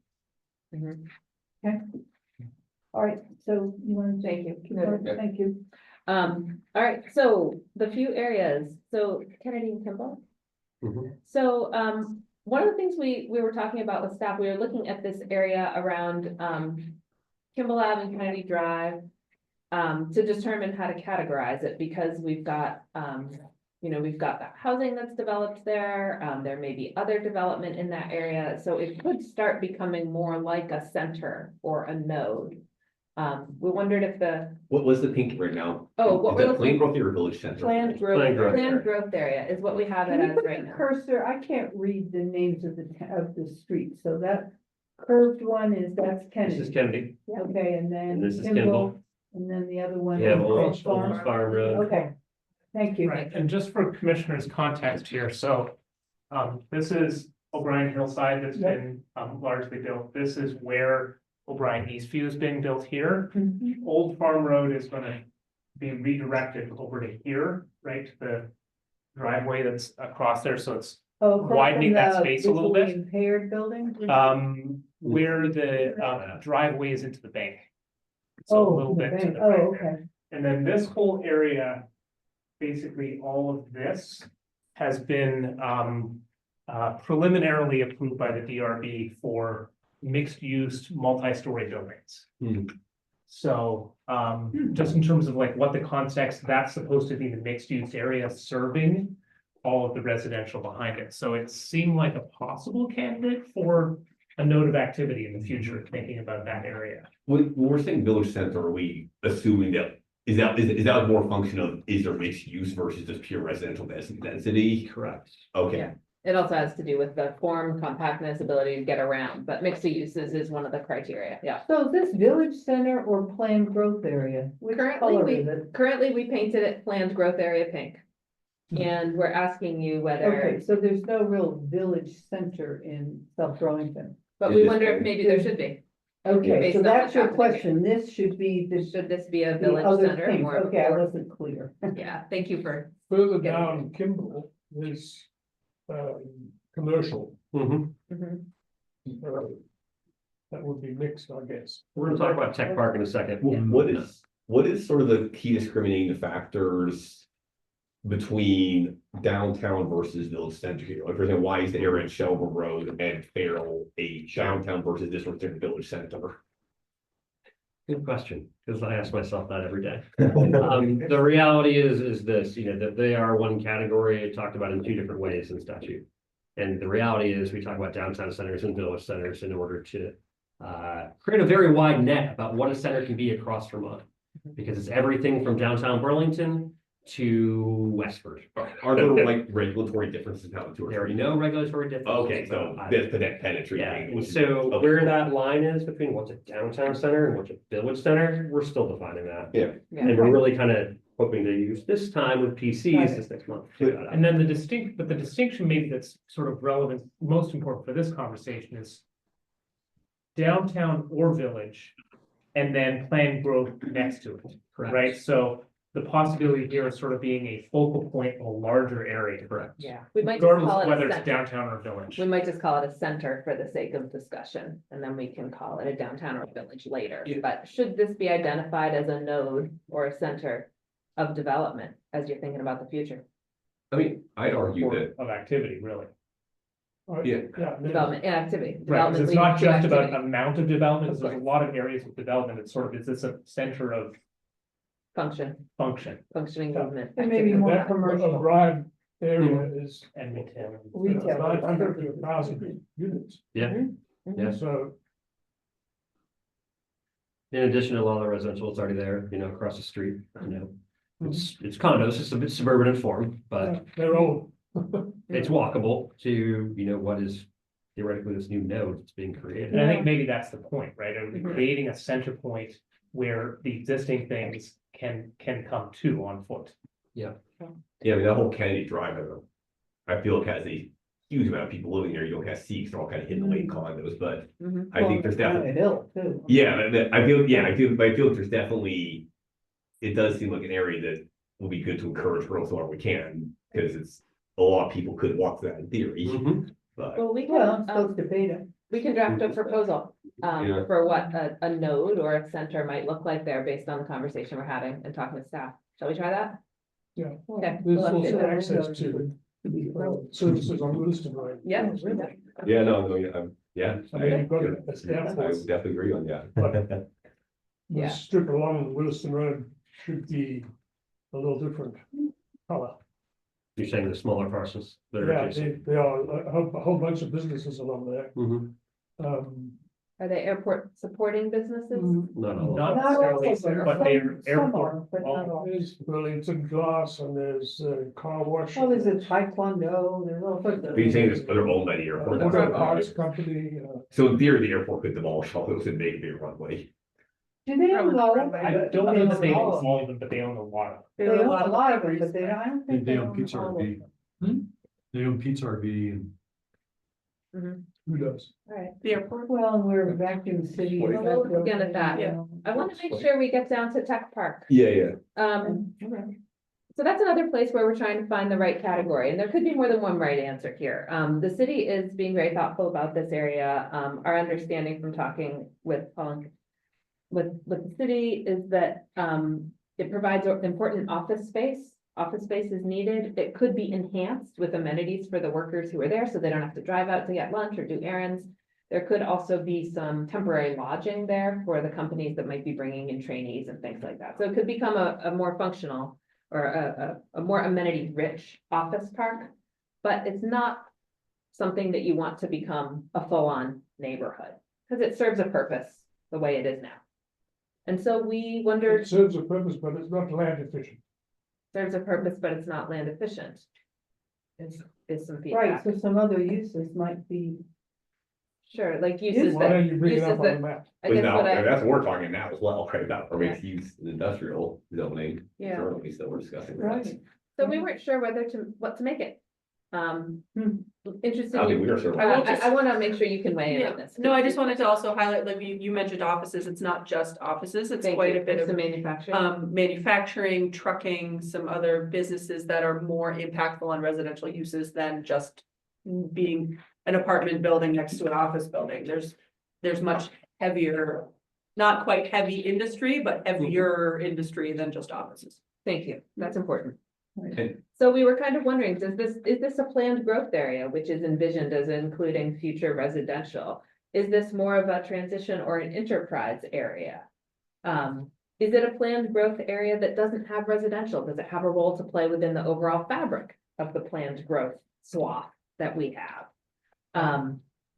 All right, so you want to? Thank you. Thank you. All right, so the few areas, so Kennedy and Kimball. Mhm. So, one of the things we were talking about with staff, we were looking at this area around, Kimball Ave and Kennedy Drive. To determine how to categorize it, because we've got, we've got that housing that's developed there. There may be other development in that area, so it could start becoming more like a center or a node. We wondered if What was the pink right now? Oh, what Is we're that looking- Plain Growth or Village Center? planned growth area is what we have it Can you as put right the now. cursor, I can't read the names of the streets, so that curved one that's This is Kennedy. Kennedy, Okay, and then and this is Kimball, Kimball. and then the other one. We have is Old Farm. Farm Road. Okay, thank you. Right, and just for commissioners' context here, so, this is O'Brien Hillside that's Yep. been, largely built. This is where O'Brien Eastview is being built here. Mhm. Old Farm Road is gonna be redirected over to here, right, to the driveway that's across there, so it's Oh, across widening from that the space a little bit. visually Impaired building? Where the driveway is into the bank. So a Oh, little the bit to bank. the Oh, right okay. there. And then this whole area, basically all of this has been preliminarily approved by the DRB for mixed-use, multi-story buildings. Hmm. So, just in terms of like what the context, that's supposed to be the mixed-use area serving all of the residential behind it. So it seemed like a possible candidate for a node of activity in the future, thinking about that area. When we're saying Village Center, are we assuming that, is that more a function of, is there mixed use versus just pure residential density? Correct. Okay, Yeah. It also has to do with the form, compactness, ability to get around, but mixed uses is one of the criteria, yeah. So is this village center or planned growth area? Which Currently, color we- is it? Currently, we painted it planned growth area pink. And we're asking you Okay, whether, so there's no real village center in South Burlington. but Is we this wonder if one- maybe there should be. Okay, Based so on that's what's your happening question. This should be Should this be a the village other center? thing. More of a Okay, I core? wasn't clear. Yeah, thank you for, Further Yeah. down Kimball is, commercial, Mhm. mhm. uh, that would be mixed, I guess. We're gonna talk about tech park in a second. what is sort of the key discriminating factors between downtown versus Village Center here? Like, for example, why is the area in Shelburne Road and Farrell a downtown versus this one's in Village Center? Good question, because I ask myself that every day. The reality is this, that they are one category, talked about in two different ways in statute. And the reality is, we talk about downtown centers and village centers in order to create a very wide net about what a center can be across Vermont. Because it's everything from downtown Burlington to Westford. Are there like regulatory differences now? There are no regulatory differences. Okay, so about this either. penetrating. Yeah, and which is- so okay. where that line is between what's a downtown center and what's a village center, we're still defining that. Yeah. And we're really kind of hoping to use this time with PCs this next month. to figure that out. And then the distinction maybe that's sort of relevant, most important for this conversation is downtown or village, and then planned growth next to it, Correct. right? So the possibility here is sort of being a focal point of a larger area. Correct. Yeah, we might just Regardless call of it whether a it's center. downtown or village. We might just call it a center for the sake of discussion, and then we can call it a downtown or village later. Yeah. But should this be identified as a node or a center of development as you're thinking about the future? I mean, I'd argue Or that, of activity, really. yeah, Development and activity. Right, 'cause Development it's not leads to just about activity. amount of development, Of there's a course. lot of areas of development, it's sort of, is this a center of Function, function functioning Yeah. movement. And maybe activity. more That commercial. Drive area is and retail. Retail. 500 to 1,000 units. Yeah, Mhm. Yeah. So In addition to a lot of the residential, it's already there, across the street, It's condos, it's a bit suburban in form, but They're all, it's walkable to, what is theoretically this new node that's being created. And I think maybe that's the point, right? Are we Mhm. creating a center point where the existing things can come to on foot? Yeah, I mean, that whole Kennedy Drive, I feel it has a huge amount of people living there, you don't kind of see, because they're all kind of hidden away in condos, but Mhm. I think there's Well, definitely. a hill too. Yeah, I feel like there's definitely, it does seem like an area that will be good to encourage for as long as we can, because it's, a lot of people could walk that in theory, but. Well, we Well, can, it's supposed to be there. we can draft a proposal, Yeah. for what a node or a center might look like there based on the conversation we're having and talking with staff. Shall we try that? yeah, Okay. there's we'll update also that. access to services on Williston Road. Yeah. Yeah, no, yeah. I mean, you've got a I staff would force. definitely agree on that. The Yeah. strip along Williston Road should be a little different color. You're saying the smaller parcels that are Yeah, adjacent. they are a whole bunch of businesses along there. Mhm. Are they airport supporting businesses? Not all. Not Not all necessarily, of them, but they're some are, airport. but not all. There's Burlington Glass and there's car wash. Oh, there's a taekwondo, there's all sorts of. But you're saying this other owned by the Uh, airport. Auto that's- Parts Company, So in theory, the airport could demolish all those and make it a runway. Do they own all of I them? don't know that they all own of them. all of them, but they own a lot of them. They own a lot of them, but they, I don't think They they own own Pizza all of RV. them. They own Pizza RV and who does? All right. The airport. Well, we're a vacuum city. Well, we'll look again at that. Yeah. I want to make sure we get down to Tech Park. Yeah. So that's another place where we're trying to find the right category, and there could be more than one right answer here. The city is being very thoughtful about this area. Our understanding from talking with Paul, with the city is that, it provides important office space. Office space is needed. It could be enhanced with amenities for the workers who are there, so they don't have to drive out to get lunch or do errands. There could also be some temporary lodging there for the companies that might be bringing in trainees and things like that. So it could become a more functional or a more amenity-rich office park, but it's not something that you want to become a full-on neighborhood, because it serves a purpose the way it is now. And so we wondered, It serves a purpose, but it's not land efficient. serves a purpose, but it's not land efficient. Is some Right, feedback. so some other uses might be, Sure, like uses Why that, don't you bring it uses up on the that, map? I But guess now, what I, that's what we're talking now as well, right, about for mixed use and industrial zoning. Yeah. Certainly, so we're discussing that. right. so we weren't sure what to make it. Interested. I think in- we are sure. I wanna make sure you can weigh in Yeah, on this. no, I just wanted to also highlight, like you mentioned offices, it's not just offices, it's Thank quite you. a bit It's of the manufacturing. manufacturing, trucking, some other businesses that are more impactful on residential uses than just being an apartment building next to an office building. There's much heavier, not quite heavy industry, but heavier industry than just offices. Thank you, that's important. And- So we were kind of wondering, is this a planned growth area, which is envisioned as including future residential? Is this more of a transition or an enterprise area? Is it a planned growth area that doesn't have residential? Does it have a role to play within the overall fabric of the planned growth swath that we have?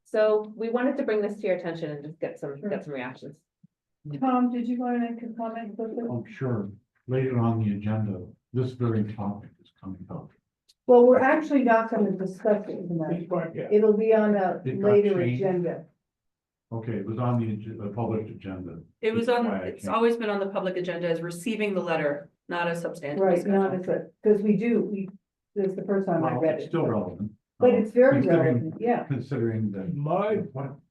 So we wanted to bring this to your attention and just get some reactions. Tom, did you want to make a comment quickly? I'm sure later on the agenda, this very topic is coming up. Well, we're actually not going to discuss it tonight. Be quiet, yeah. It'll be on a It got later changed. agenda. Okay, it was on the public agenda. It was Which is on, why I it's can't- always been on the public agenda as receiving the letter, not as substantive. Right, discussion. not as a, because this is the first time I Well, read it's it. still relevant. But it's very Considering- relevant, yeah. Considering that My,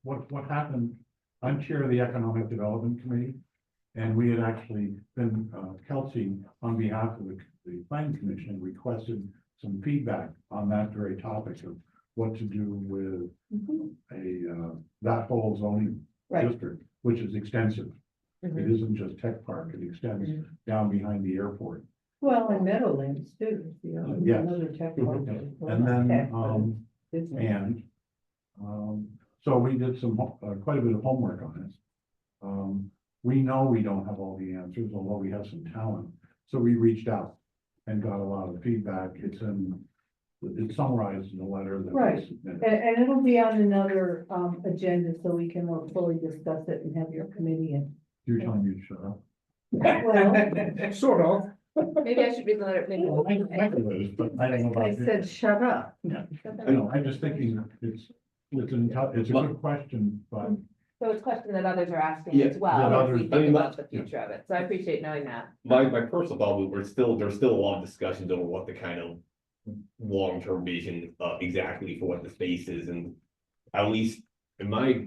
what happened, I'm chair of the Economic Development Committee. And we had actually been, Kelsey, on behalf of the planning commission, requested some feedback on that very topic of what to do with that whole zoning Right. district, which is extensive. It Mhm. isn't just Tech Park, it extends down behind the airport. Well, and Meadowlands too. Yes. Another tech park. And then, Tech, but it's business. and, so we did some, quite a bit of homework on this. We know we don't have all the answers, although we have some talent, so we reached out and got a lot of feedback. It's summarized in the letter that Right. was submitted. And it'll be on another agenda so we can more fully discuss it and have your committee You're telling me to shut up. Well, Sort of. Maybe I should read the letter, maybe. Well, I know this, but I don't know I about said, it. shut up. I know, I'm just thinking it's a good question, but So it's a question that others are asking Yeah, as well, that if we others- think I mean, about the future of it, so I appreciate knowing that. My personal thought, there's still a lot of discussions over what the kind of long-term vision, exactly for what the space is, and at least in my,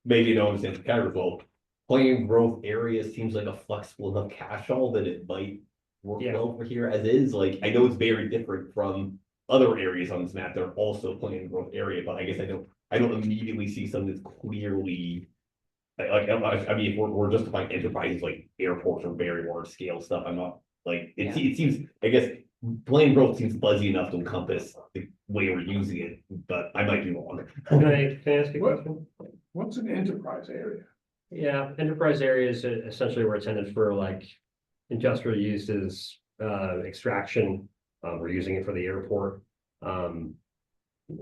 maybe I don't understand the category, well, planned growth area seems like a flexible enough catch-all that it might work Yeah. well for here as is, like, I know it's very different from other areas on this map, they're also planned growth area, but I guess I don't immediately see something that's clearly I mean, if we're justifying enterprises like airports or very large scale stuff, I'm not, like, it seems, I guess, planned growth seems fuzzy enough to encompass the way we're using it, but I might be wrong. Can I ask you a question? What's an enterprise area? Yeah, enterprise areas are essentially were intended for like industrial uses, extraction. We're using it for the airport.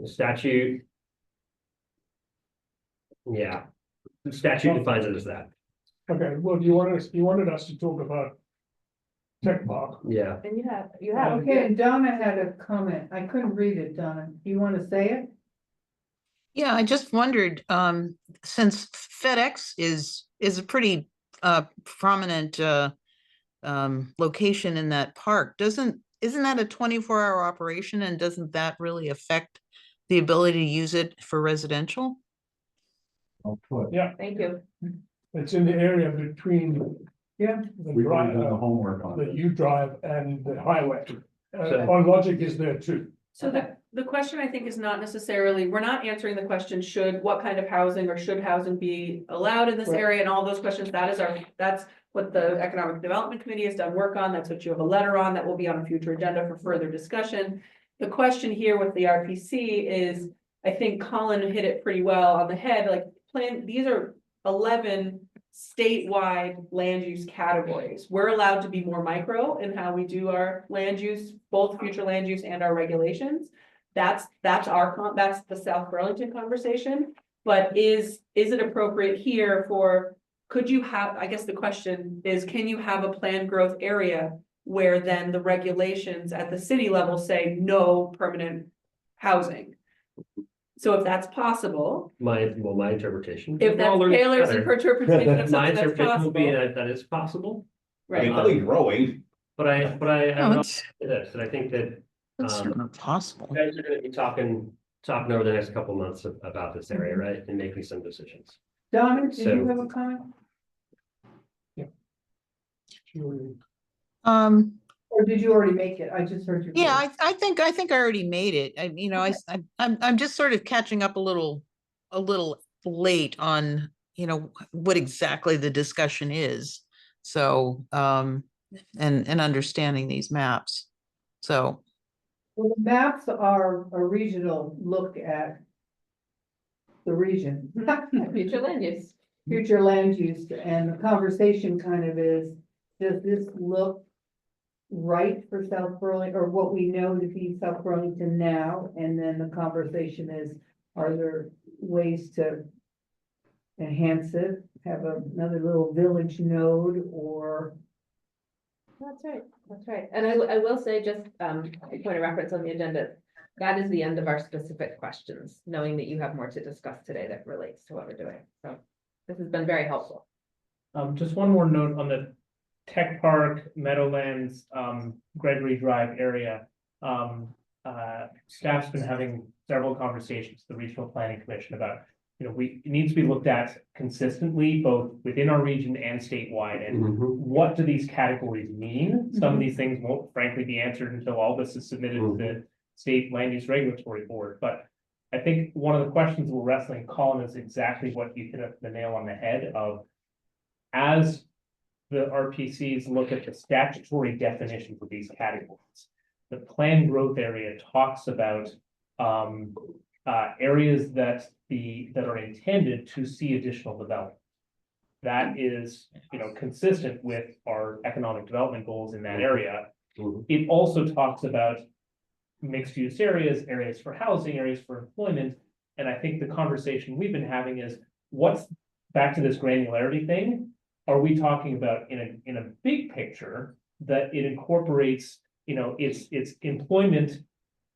Statute. Yeah, statute defines it as that. Okay, well, you wanted us to talk about tech park. Yeah, And you have. Okay, and Donna had a comment. I couldn't read it, Donna. Do you want to say it? Yeah, I just wondered, since FedEx is a pretty prominent location in that park, isn't that a 24-hour operation, and doesn't that really affect the ability to use it for residential? I'll put, Thank you. It's in the area between. Yeah. The we've already done the drive, homework on that it. you drive and the highway. So- Our logic is there too. So the question I think is not necessarily, we're not answering the question, what kind of housing or should housing be allowed in this Right. area and all those questions, that's what the Economic Development Committee has done work on, that's what you have a letter on, that will be on a future agenda for further discussion. The question here with the RPC is, I think Colin hit it pretty well on the head, like these are 11 statewide land use categories. We're allowed to be more micro in how we do our land use, both future land use and our regulations. That's the South Burlington conversation. But is it appropriate here for, could you have, I guess the question is, can you have a planned growth area where then the regulations at the city level say no permanent housing? So if that's possible, my interpretation. if that's Well, there's Taylor's better. interpretation of My something that's interpretation would be possible, that is possible, I mean, right? it's only growing, but I No, would it's say this, and I think that it's um, not possible. you guys are gonna be talking over the next couple of months about this area, right, and making some decisions. Donna, did you So- have a comment? Or did you already make it? I just heard you. Yeah, I think I already made it. I'm just sort of catching up a little late on, what exactly the discussion is. So, and understanding these maps. So, Well, the maps are a regional look at the region. Future land use. Future land use, and the conversation kind of is, does this look right for South Burlington, or what we know to be South Burlington now? And then the conversation is, are there ways to enhance it, have another little village node, or? That's right. And I will say, just a point of reference on the agenda, that is the end of our specific questions, knowing that you have more to discuss today that relates to what we're doing. So this has been very helpful. Just one more note on the Tech Park, Meadowlands, Gregory Drive area. Staff's been having several conversations, with the Regional Planning Commission, about, it needs to be looked at consistently, both within our region and statewide. And what do these categories mean? Some of these things won't frankly be answered until all this is submitted to the State Land Use Regulatory Board. But I think one of the questions we're wrestling, Colin, is exactly what you hit the nail on the head of. As the RPCs look at the statutory definitions of these categories, the planned growth area talks about areas that are intended to see additional development. That is, consistent with our economic development goals in that area. It also talks about mixed use areas, areas for housing, areas for employment. And I think the conversation we've been having is, what's back to this granularity thing? are we talking about in a big picture that it incorporates, its employment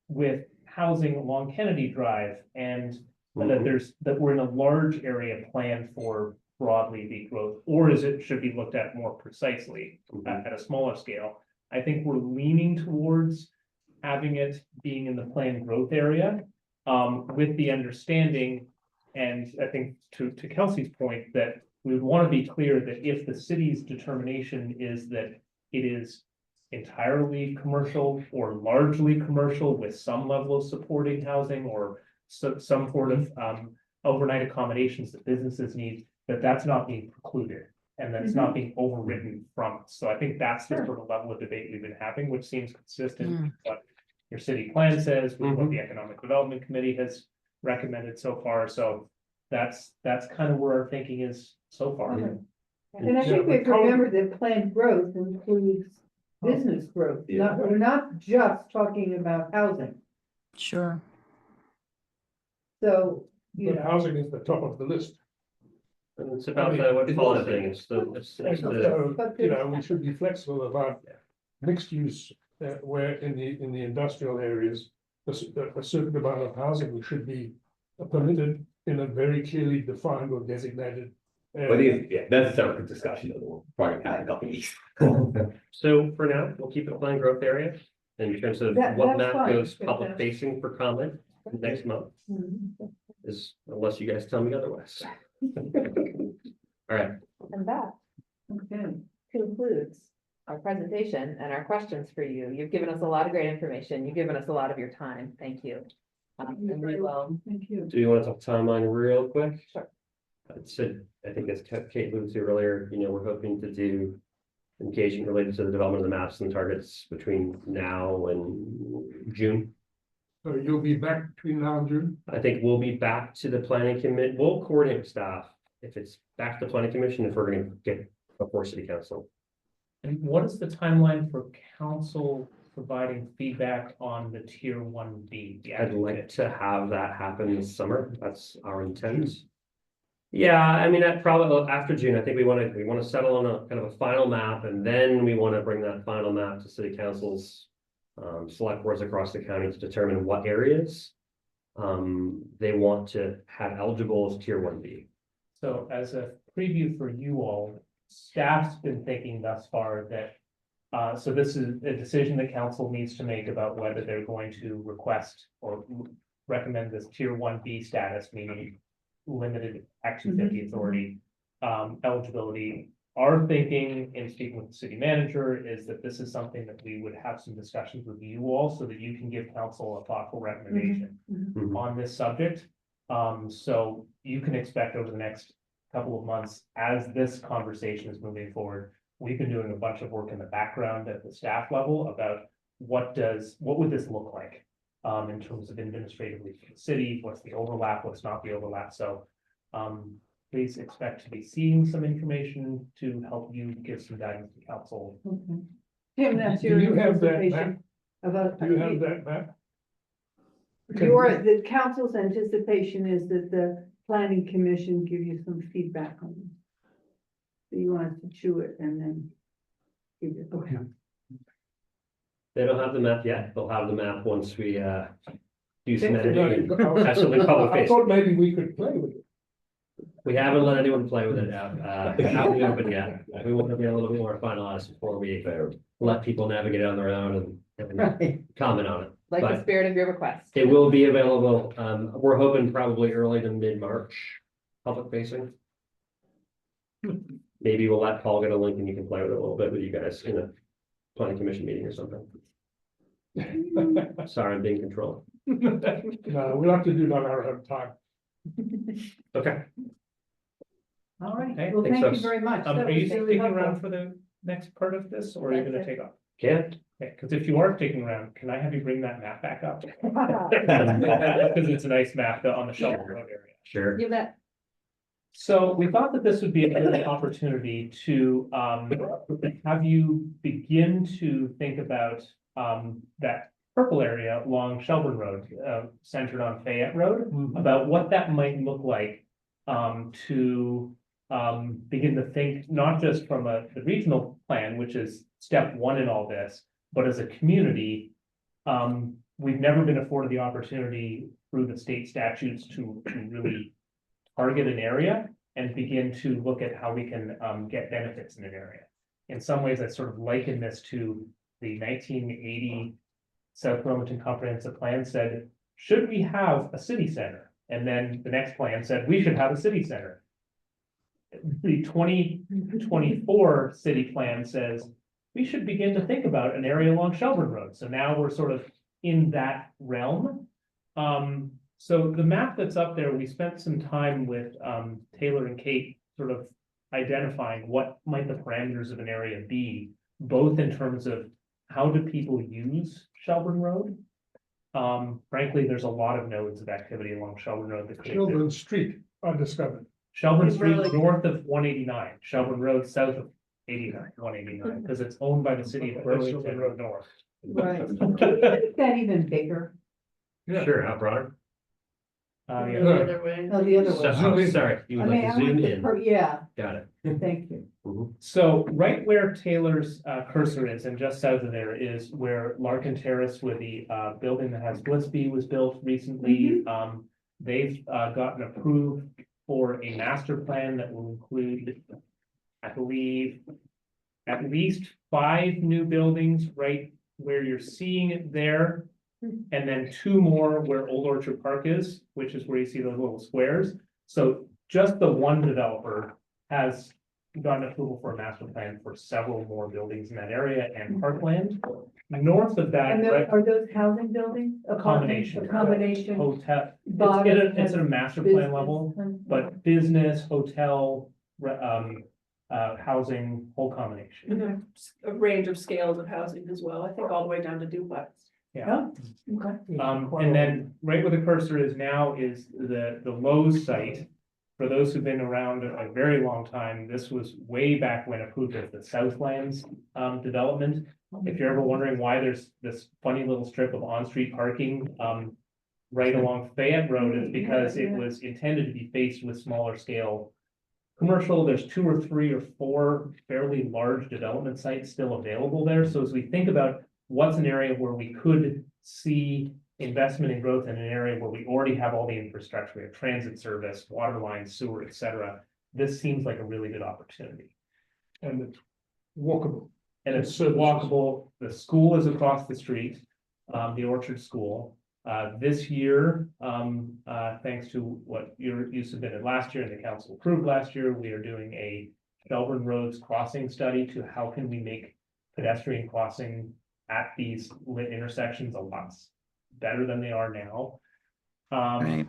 with housing along Kennedy Drive and that we're in a large area planned for broadly the growth, or should be looked at more precisely at a smaller scale? I think we're leaning towards having it being in the planned growth area, with the understanding, and I think to Kelsey's point, that we would want to be clear that if the city's determination is that it is entirely commercial or largely commercial with some level of supporting housing or some sort of overnight accommodations that businesses need, that's not being precluded and that's not being overwritten from us. So I think that's the sort of level of debate we've been having, which seems consistent with what your city plan says, with what the Economic Development Committee has recommended so far. So that's kind of where our thinking is so far. And I think we have to remember that planned growth includes business growth, we're not just talking about housing. Sure. So, But housing is the top of the list. And it's about what Paul is saying, So, we should be flexible about mixed use, where in the industrial areas, a certain amount of housing should be permitted in a very clearly defined or designated But area. that's a separate discussion that we'll probably have in a couple weeks. So for now, we'll keep it planned growth area. In terms of what that's map fine. goes public facing for comment next month, is unless you guys tell me otherwise. All right, And that okay. concludes our presentation and our questions for you. You've given us a lot of great information. You've given us a lot of your time. Thank you. And we will, Thank you. do you want to talk timeline real quick? Sure. I think as Kate alluded to earlier, we're hoping to do engagement related to the development of the maps and targets between now and June. So you'll be back between now and June? I think we'll be back to the planning commit, we'll coordinate with staff if it's back to the planning commission, if we're gonna get before city council. And what is the timeline for council providing feedback on the tier 1B? I'd like to have that happen this summer, that's our intent. Yeah, I mean, probably after June, I think we wanna settle on a kind of a final map, and then we wanna bring that final map to city councils. Select boards across the county to determine what areas they want to have eligible as tier 1B. So as a preview for you all, staff's been thinking thus far that, so this is a decision that council needs to make about whether they're going to request or recommend this tier 1B status, meaning limited Act 250 authority, eligibility. Our thinking in speaking with the city manager is that this is something that we would have some discussions with you all so that you can give council a thoughtful recommendation on this subject. So you can expect over the next couple of months, as this conversation is moving forward, we've been doing a bunch of work in the background at the staff level about what would this look like in terms of administratively for the city, what's the overlap, what's not the overlap. So please expect to be seeing some information to help you give some guidance to council. Okay. Tim, that's Do your you have that anticipation map? about. Do you have that map? The council's anticipation is that the planning commission give you some feedback on it. So you want us to chew it and then give it, okay. They don't have the map yet, they'll have the map once we do some Okay. editing. No, That's something public I facing. thought maybe we could play with it. We haven't let anyone play with it out in the open yet. We want to be a little bit more finalized before we let people navigate on their own and Right. comment on it. like the But spirit of your request. it will be available, we're hoping probably early to mid-March, public facing. Maybe we'll let Paul get a link and you can play with it a little bit with you guys in a planning commission meeting or something. Sorry, I'm being controlled. No, we'll have to do that on our own time. Okay, All right, Okay, well, thanks, thank you folks. very much. Are That you was really sticking helpful. around for the next part of this, or are you That's gonna it. take off? Ken? Okay, because if you are sticking around, can I have you bring that map back up? Because it's a nice map on the Shelburne Road area. Sure. You bet. So we thought that this would be a good opportunity to have you begin to think about that purple area along Shelburne Road, centered on Fayette Road, about what that might look like to begin to think not just from the regional plan, which is step one in all this, but as a community. We've never been afforded the opportunity through the state statutes to really target an area and begin to look at how we can get benefits in an area. In some ways, I sort of liken this to the 1980 South Burlington Comprehensive Plan said, should we have a city center? And then the next plan said, we should have a city center. The 2024 city plan says, we should begin to think about an area along Shelburne Road. So now we're sort of in that realm. So the map that's up there, we spent some time with Taylor and Kate sort of identifying what might the parameters of an area be, both in terms of how do people use Shelburne Road? Frankly, there's a lot of nodes of activity along Shelburne Road. That could exist. Shelburne Street undiscovered. Shelburne Street Really? north of 189, Shelburne Road south of 189, because it's owned by the city of Burlington Road North. Right. Can you make that even bigger? Sure, how broad? Yeah. The other way. No, the other So, way. oh, sorry, you I would mean, like I to zoom want the, in, yeah, got it. thank you. So right where Taylor's cursor is, and just south of there is where Larkin Terrace, where the building that has Blissby was built recently. They've gotten approved for a master plan that will include, I believe, at least 5 new buildings right where you're seeing it there. And then 2 more where Old Orchard Park is, which is where you see those little squares. So just the one developer has gotten approval for a master plan for several more buildings in that area and parkland. North of that, And right, are those housing buildings? Combination. A combination. hotel, Bottom it's at a has master plan business level, and- but business, hotel, housing, whole combination. Mhm. A range of scales of housing as well, I think all the way down to duplex. Yeah. Okay. And then right where the cursor is now is the Lowe's site. For those who've been around a very long time, this was way back when approved as the Southlands development. If you're ever wondering why there's this funny little strip of on-street parking right along Fayette Road, it's because it was intended to be faced with smaller scale commercial. There's 2 or 3 or 4 fairly large development sites still available there. So as we think about what's an area where we could see investment and growth in an area where we already have all the infrastructure, we have transit service, water lines, sewer, et cetera. This seems like a really good opportunity. And it's walkable. And it's Services. walkable. The school is across the street, the Orchard School. This year, thanks to what you submitted last year and the council approved last year, we are doing a Shelburne Roads crossing study to how can we make pedestrian crossing at these lit intersections a lot better than they are now. Right.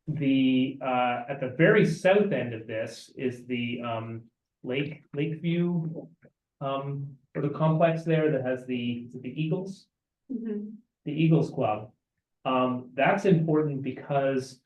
At the very south end of this is the Lakeview or the complex there that has the Eagles, the Eagles Club. That's important because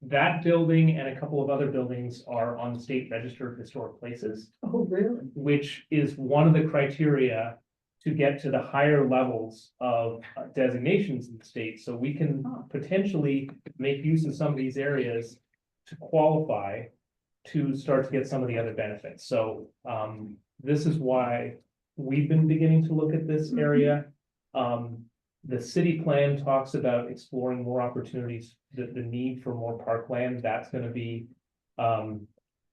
that building and a couple of other buildings are on the state register of historic places, Oh, really? which is one of the criteria to get to the higher levels of designations in the state. So we can potentially make use of some of these areas to qualify to start to get some of the other benefits. So this is why we've been beginning to look at this area. The city plan talks about exploring more opportunities, the need for more parkland. That's going to be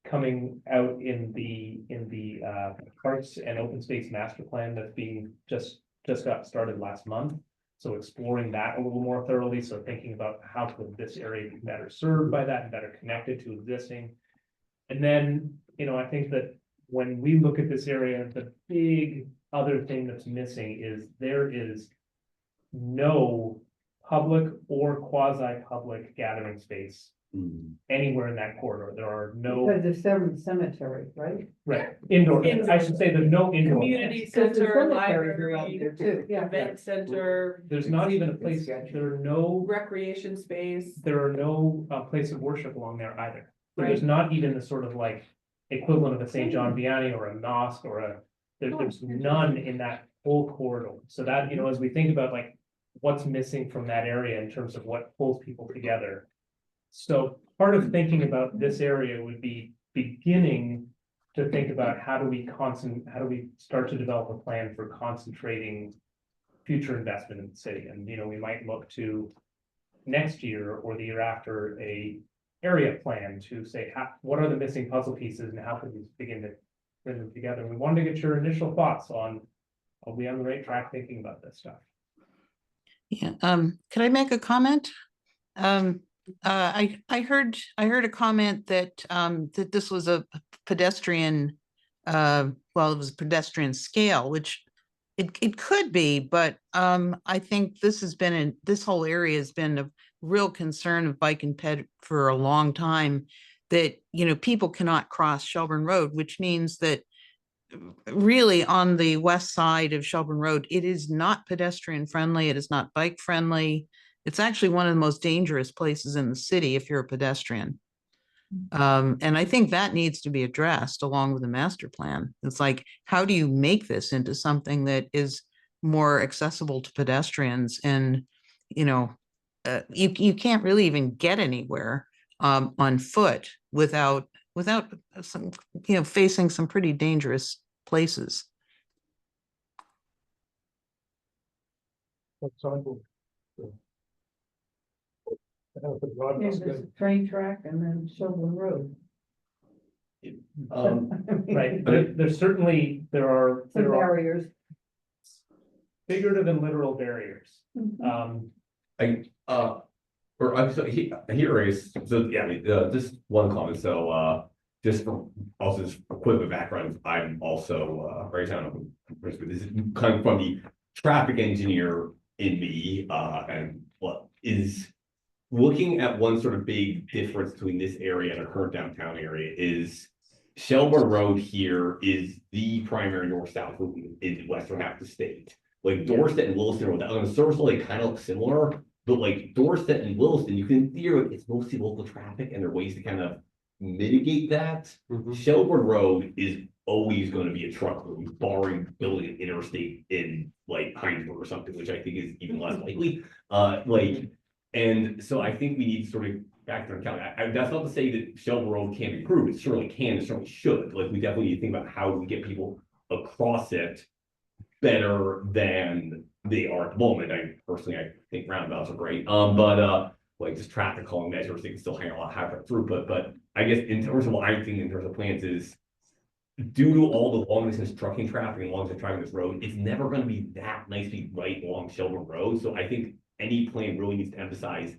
coming out in the parks and open space master plan that's being just got started last month. So exploring that a little more thoroughly. So thinking about how could this area be better served by that and better connected to existing. And then, I think that when we look at this area, the big other thing that's missing is there is no public or quasi-public gathering space anywhere in that corridor. There are no, Because there's several cemeteries, right? right, indoor, I should say there's no indoor. Community Because the center, cemeteries are out library, there too, yeah. event center, There's not even a place, there are no recreation space. place of worship along there either. So there's not even the sort of like equivalent of a St. John Vianney or a mosque or there's none in that whole corridor. So that, as we think about like what's missing from that area in terms of what pulls people together. So part of thinking about this area would be beginning to think about how do we start to develop a plan for concentrating future investment in the city, and, you know, we might look to next year or the year after a area plan to say, what are the missing puzzle pieces and how can we begin to bring them together? We wanted to get your initial thoughts on, are we on the right track thinking about this stuff? Yeah, could I make a comment? I heard a comment that, that this was a pedestrian, well, it was a pedestrian scale, which it could be, but, I think this whole area has been a real concern of bike and ped for a long time, that, you know, people cannot cross Shelburne Road, which means that really on the west side of Shelburne Road, it is not pedestrian friendly. It is not bike friendly. It's actually one of the most dangerous places in the city if you're a pedestrian. And I think that needs to be addressed along with the master plan. It's like, how do you make this into something that is more accessible to pedestrians? And, you know, you can't really even get anywhere on foot without some, you know, facing some pretty dangerous places. That's sidewalk. There's a train track and then Shelburne Road. Right, but there's certainly, there are Some barriers. figurative and literal barriers. Or I'm so here is, so yeah, I mean, just one comment, so just for also just a quick background, I'm also right now, this is coming from the traffic engineer in me, and what is looking at one sort of big difference between this area and our current downtown area is Shelburne Road here is the primary north-south route in the western half of the state. Like Dorset and Williston Road, on the surface, they kind of look similar, but like Dorset and Williston, you can theoretically, it's mostly local traffic and there are ways to kind of mitigate that. Shelburne Road is always going to be a truck route, barring building an interstate in like Heinsberg or something, which I think is even less likely. And so I think we need to sort of factor in account. That's not to say that Shelburne Road can't be improved. It certainly can, it certainly should. Like, we definitely need to think about how we get people across it better than they are at the moment. I think roundabouts are great. Like just traffic calming measures, they can still hang a lot higher throughput. But I guess in terms of what I'm thinking in terms of plans is, due to all the long distance trucking traffic and long distance traffic on this road, it's never going to be that nice to be right along Shelburne Road. So I think any plan really needs to emphasize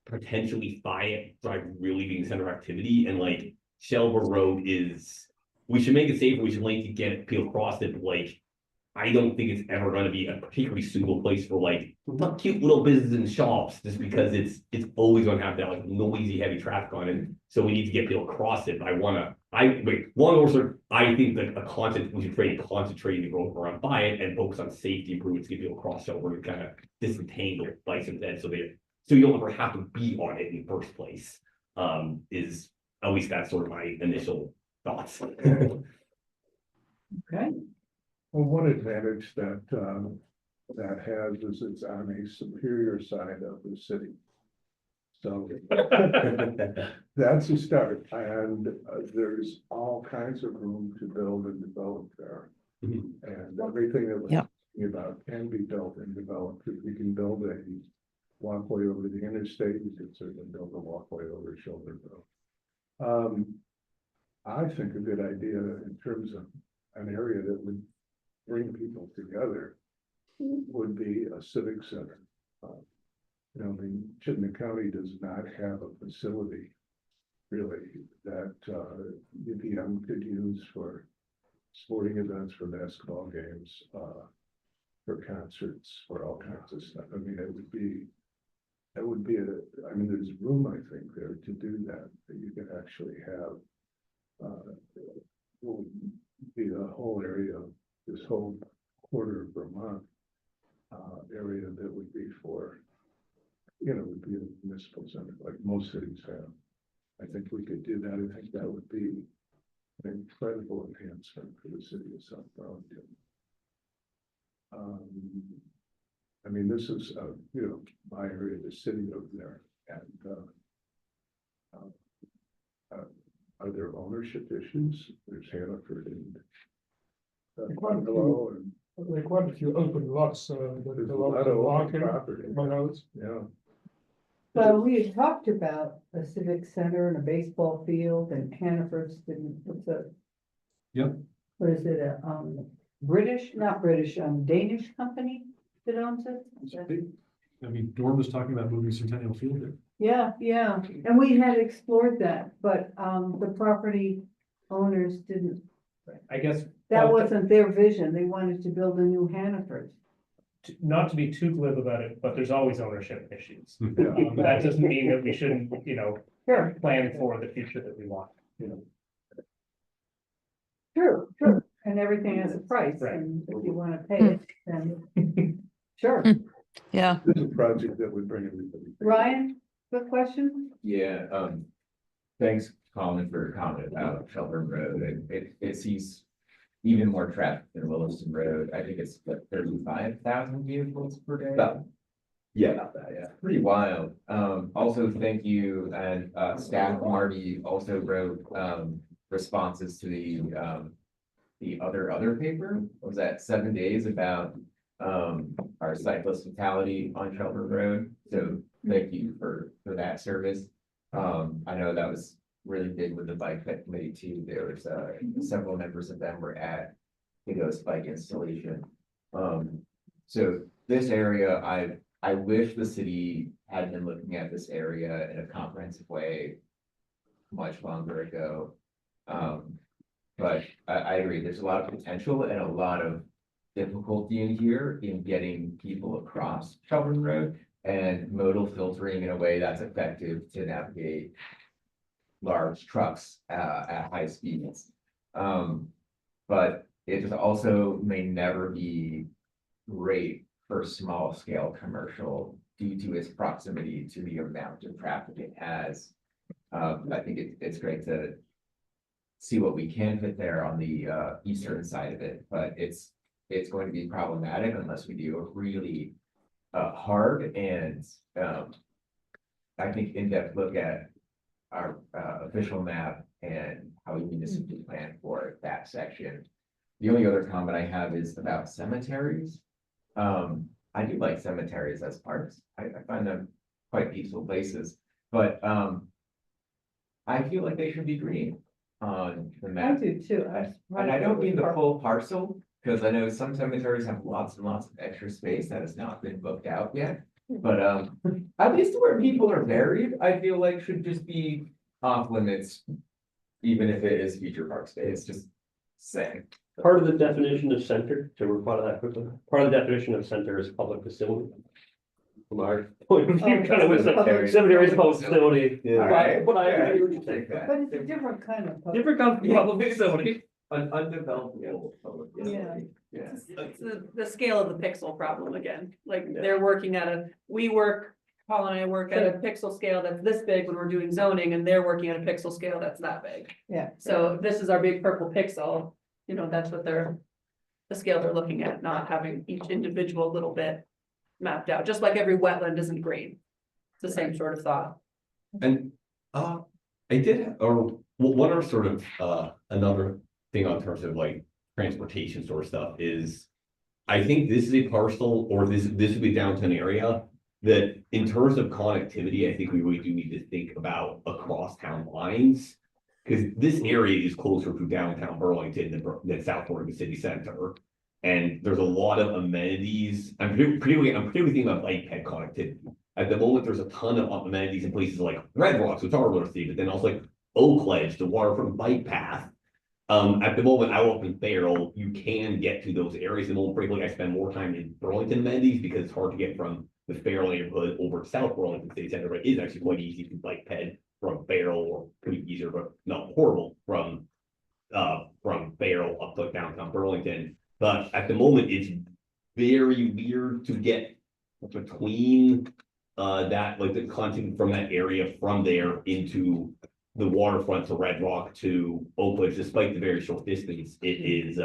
potentially Fayette Drive really being the center of activity, and like Shelburne Road is, we should make it safer, we should like to get people across it, but like I don't think it's ever going to be a particularly suitable place for like cute little businesses and shops, just because it's always going to have that like noisy heavy traffic on it. So we need to get people across it. I think that we should create a concentrating the growth around Fayette and focus on safety improvements to get people across Shelburne and kind of disentangle bikes and that, so you don't ever have to be on it in the first place. Is at least that's sort of my initial thoughts. Okay. Well, one advantage that has is it's on a superior side of the city. So that's a start, and there's all kinds of room to build and develop there. And everything that we're talking about can be built and developed. If we can build a walkway over the interstate, we could certainly build a walkway over Shelburne Road. I think a good idea in terms of an area that would bring people together would be a civic center. I mean, Chittenden County does not have a facility really that UPM could use for sporting events, for basketball games, for concerts, for all kinds of stuff. I mean, I mean, there's room, I think, there to do that you can actually have, will be the whole area, this whole quarter of Vermont, area that would be for, would be a municipal center like most cities have. I think we could do that. I think that would be an incredible enhancement for the city of South Burlington. I mean, this is, my area, the city over there, and I there ownership issues? There's Hannaford and. Quite a few. Bungalow and There are quite a few open lots, that there's a belong lot to of the open market, property, among others. yeah. Well, we had talked about a civic center and a baseball field and Hannaford's didn't, what's a. Yep. What is it, not British, Danish company that owns it? I mean, Dorn was talking about moving Centennial Field there. Yeah, yeah, and we had explored that, but, the property owners didn't, I guess. that well, wasn't their vision, they wanted to build a new Hannaford. Not to be too glib about it, but there's always ownership issues. Yeah. That doesn't mean that we shouldn't, Sure, plan for the future that we want. true, and everything has a price, Right. and if you wanna pay it, then, sure. Yeah, This is a project that would bring everybody. Ryan, good question? Yeah, thanks, Colin, for your comment about Shelburne Road. It sees even more traffic than Williston Road. I think it's like 35,000 vehicles per day. Yeah, about that, yeah. Pretty wild. Also, thank you, and, staff Marty also wrote, responses to the other paper. What was that 7 days about, our cyclist fatality on Shelburne Road? So thank you for that service. I know that was really big with the bike ped committee too. There was, several members of them were at the Ghost Bike installation. So this area, I wish the city had been looking at this area in a comprehensive way much longer ago. But I agree, there's a lot of potential and a lot of difficulty in here in getting people across Shelburne Road and modal filtering in a way that's effective to navigate large trucks at high speeds. But it also may never be great for small scale commercial due to its proximity to the amount of traffic it has. I think it's great to see what we can fit there on the eastern side of it, but it's going to be problematic unless we do a really hard and I think in-depth look at our official map and how we municipally plan for that section. The only other comment I have is about cemeteries. I do like cemeteries as parks. I find them quite peaceful places, but I feel like they should be green on the I map. do too. And I don't mean the full parcel, because I know some cemeteries have lots and lots of extra space that has not been booked out yet. But at least where people are buried, I feel like should just be off limits. Even if it is future park space, just saying. Part of the definition of center, to reply to that quickly, part of the definition of center is public facility. From our point of view, kind of with cemetery is a public facility. Alright. But I Yeah, agree with you. take that. But it's a different kind of. public- Different kind of public facility. An undeveloped public facility. Yeah. It's the scale of the pixel problem again, like they're working Paul and I work at a pixel scale that's this big when we're doing zoning, and they're working at a pixel scale that's that big. Yeah. So this is our big purple pixel, that's what the scale they're looking at, not having each individual little bit mapped out, just like every wetland isn't green. It's the same sort of thought. And I did, or one other sort of another thing on terms of like transportation sort of stuff is, I think this is a parcel, or this would be downtown area that in terms of connectivity, I think we really do need to think about across town lines. Because this area is closer to downtown Burlington than South Oregon City Center. And there's a lot of amenities. I'm particularly thinking about bike ped connectivity. At the moment, there's a ton of amenities in places like Red Rocks, which are River City, but then also like Oak Ledge, the waterfront bike path. At the moment, I work in Farrell, you can get to those areas. And more frequently, I spend more time in Burlington amenities because it's hard to get from the Farrell neighborhood over to South Burlington City Center, but it is actually quite easy to bike ped from Farrell, or pretty easier, but not horrible from Farrell up to downtown Burlington. But at the moment, it's very weird to get between that, like the content from that area from there into the waterfront to Red Rock to Oak Ledge, despite the very short distance. It is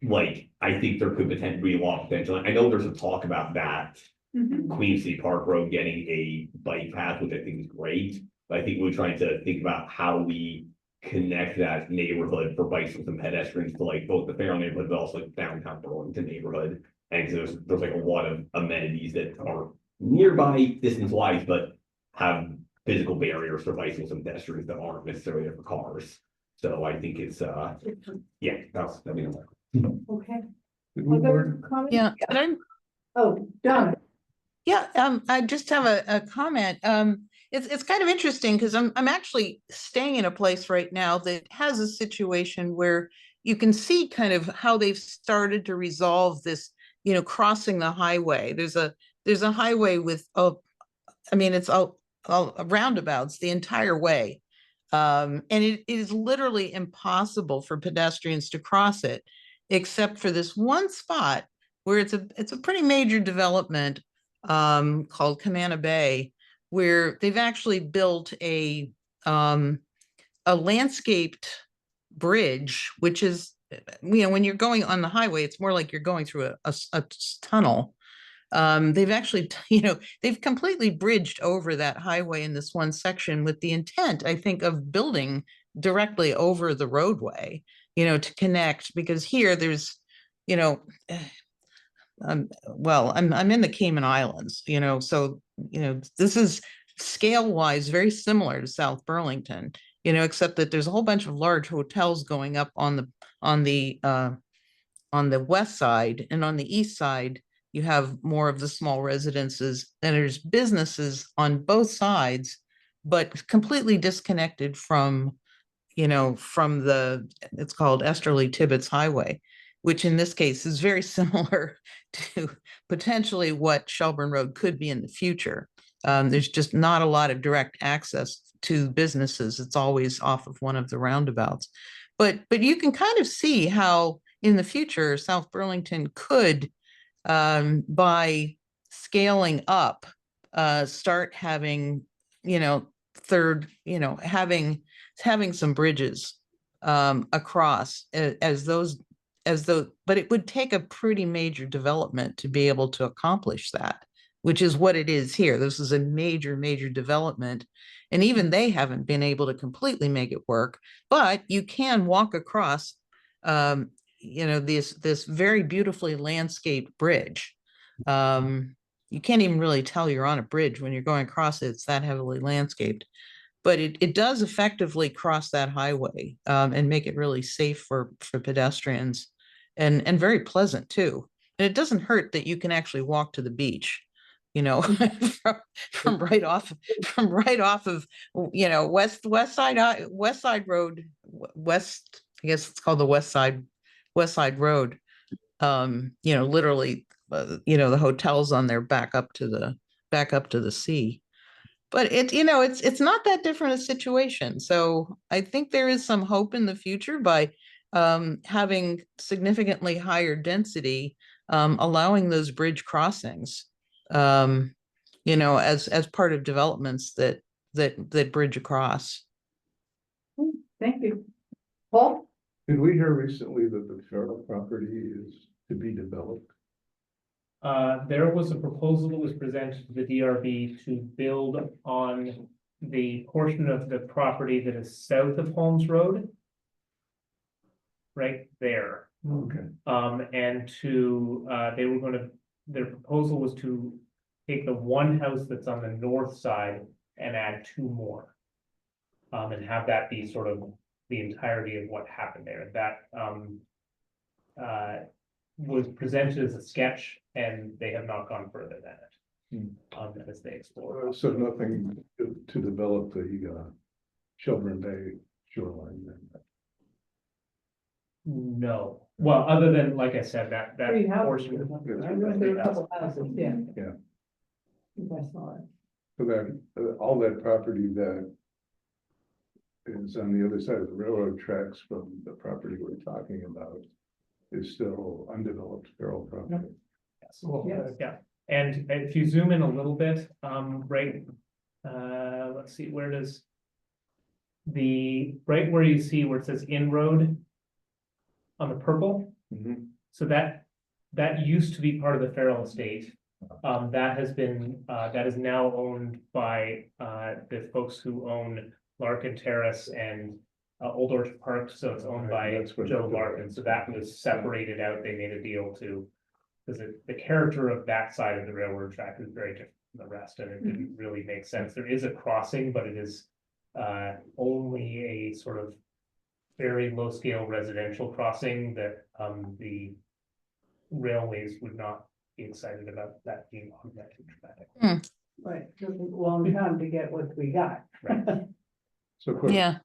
like, I think there could potentially be a lot of potential. I know there's a talk about that Queen City Park Road getting a bike path, which I think is great. But I think we're trying to think about how we connect that neighborhood for bicycles and pedestrians to like both the Fairfield neighborhood, but also like downtown Burlington neighborhood. And 'cause there's like a lot of amenities that are nearby distance wise, but have physical barriers for bicycles and pedestrians that aren't necessarily there for cars. So I think it's, yeah, that'd be. Okay. Did we Other learn- comments? Yeah, but I'm, Oh, Donna. yeah, I just have a comment. It's kind of interesting because I'm actually staying in a place right now that has a situation where you can see kind of how they've started to resolve this, you know, crossing the highway. There's a highway with, I mean, it's all roundabouts the entire way. And it is literally impossible for pedestrians to cross it, except for this one spot where it's a pretty major development called Camana Bay, where they've actually built a landscaped bridge, which is, you know, when you're going on the highway, it's more like you're going through a tunnel. They've actually, you know, they've completely bridged over that highway in this one section with the intent, I think, of building directly over the roadway, you know, to connect, because here there's, you know, well, I'm in the Cayman Islands, you know, so, you know, this is scale wise very similar to South Burlington, you know, except that there's a whole bunch of large hotels going up on the west side, and on the east side you have more of the small residences, and there's businesses on both sides, but completely disconnected from, you know, from it's called Esterly Tibbetts Highway, which in this case is very similar to potentially what Shelburne Road could be in the future. There's just not a lot of direct access to businesses. It's always off of one of the roundabouts. But you can kind of see how in the future South Burlington could, by scaling up, start having, you know, having some bridges across but it would take a pretty major development to be able to accomplish that, which is what it is here. This is a major development, and even they haven't been able to completely make it work, but you can walk across, you know, this very beautifully landscaped bridge. You can't even really tell you're on a bridge when you're going across it. It's that heavily landscaped, but it does effectively cross that highway, and make it really safe for pedestrians, and very pleasant too. And it doesn't hurt that you can actually walk to the beach, you know, from right off of, you know, West Side Road, West, I guess it's called the West Side Road. You know, literally, you know, the hotels on there back up to the sea. But you know, it's not that different a situation. So I think there is some hope in the future by having significantly higher density, allowing those bridge crossings, you know, as part of developments that bridge across. Thank you. Paul? Did we hear recently that the Farrell property is to be developed? There was a proposal that was presented to the DRB to build on the portion of the property that is south of Holmes Road. Right there. Okay. And their proposal was to take the one house that's on the north side and add two more. And have that be sort of the entirety of what happened there. That was presented as a sketch, and they have not gone further than it. As they explore. So nothing to develop the Shelburne Bay shoreline then? No, well, other than, like I said, that Three houses. portion. I went there a couple houses, yeah. Yeah. I think I saw it. So that, all that property that is on the other side of the railroad tracks from the property we're talking about is still undeveloped Farrell property. Yes. Yes. Yeah, and if you zoom in a little bit, right, let's see, where does right where you see where it says inroad on the purple? Mhm. So that used to be part of the Farrell estate. That has been, that is now owned by, the folks who own Larkin Terrace and, Old Orchard Park, so it's owned by That's what- Joe Larkin, so that was separated out, they made a deal to. Because the character of that side of the railroad track is very different from the rest, and it didn't really make sense, there is a crossing, but it is. Only a sort of very low scale residential crossing that, the. Railways would not be excited about that being augmented traffic. Right, took a long time to get what we got. So quick, Yeah,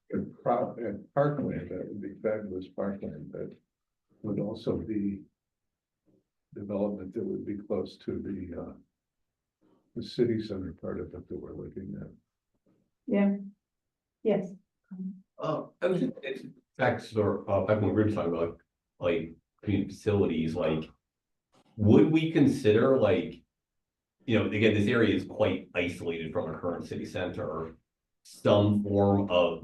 parkland, that would be fabulous parkland, that would also be development that would be close to the city center part of it that we're looking at. Yeah. Yes. I was just, it's back to, back when we were talking about, like, community facilities, like, would we consider, like, you know, again, this area is quite isolated from our current city center, some form of,